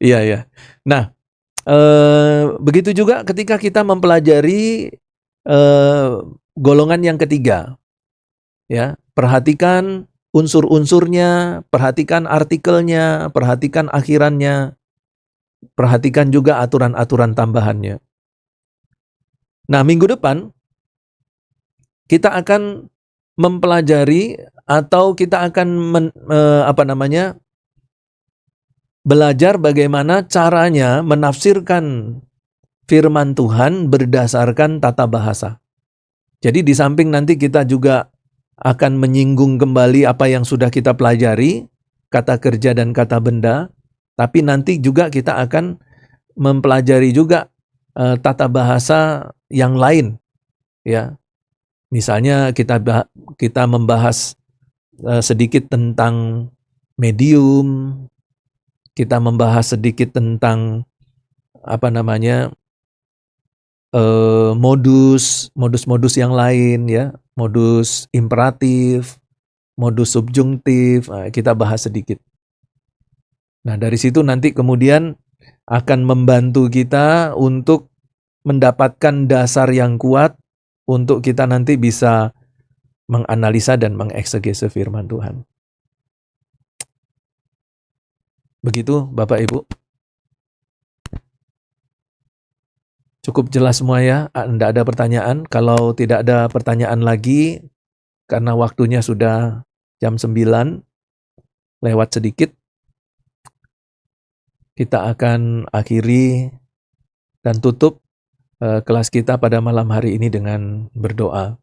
Iya ya. Nah, begitu juga ketika kita mempelajari golongan yang ketiga. Ya, perhatikan unsur-unsurnya, perhatikan artikelnya, perhatikan akhirannya, perhatikan juga aturan-aturan tambahannya. Nah, minggu depan kita akan mempelajari atau kita akan belajar bagaimana caranya menafsirkan firman Tuhan berdasarkan tata bahasa. Jadi di samping nanti kita juga akan menyinggung kembali apa yang sudah kita pelajari, kata kerja dan kata benda, tapi nanti juga kita akan mempelajari juga tata bahasa yang lain, ya. Misalnya kita membahas sedikit tentang medium, kita membahas sedikit tentang modus yang lain, ya. modus imperatif, modus subjungtif, kita bahas sedikit. Nah, dari situ nanti kemudian akan membantu kita untuk mendapatkan dasar yang kuat untuk kita nanti bisa menganalisa dan mengeksegese firman Tuhan. Begitu Bapak Ibu. Cukup jelas semua ya, tidak ada pertanyaan. Kalau tidak ada pertanyaan lagi, karena waktunya sudah jam 9, lewat sedikit, kita akan akhiri dan tutup kelas kita pada malam hari ini dengan berdoa.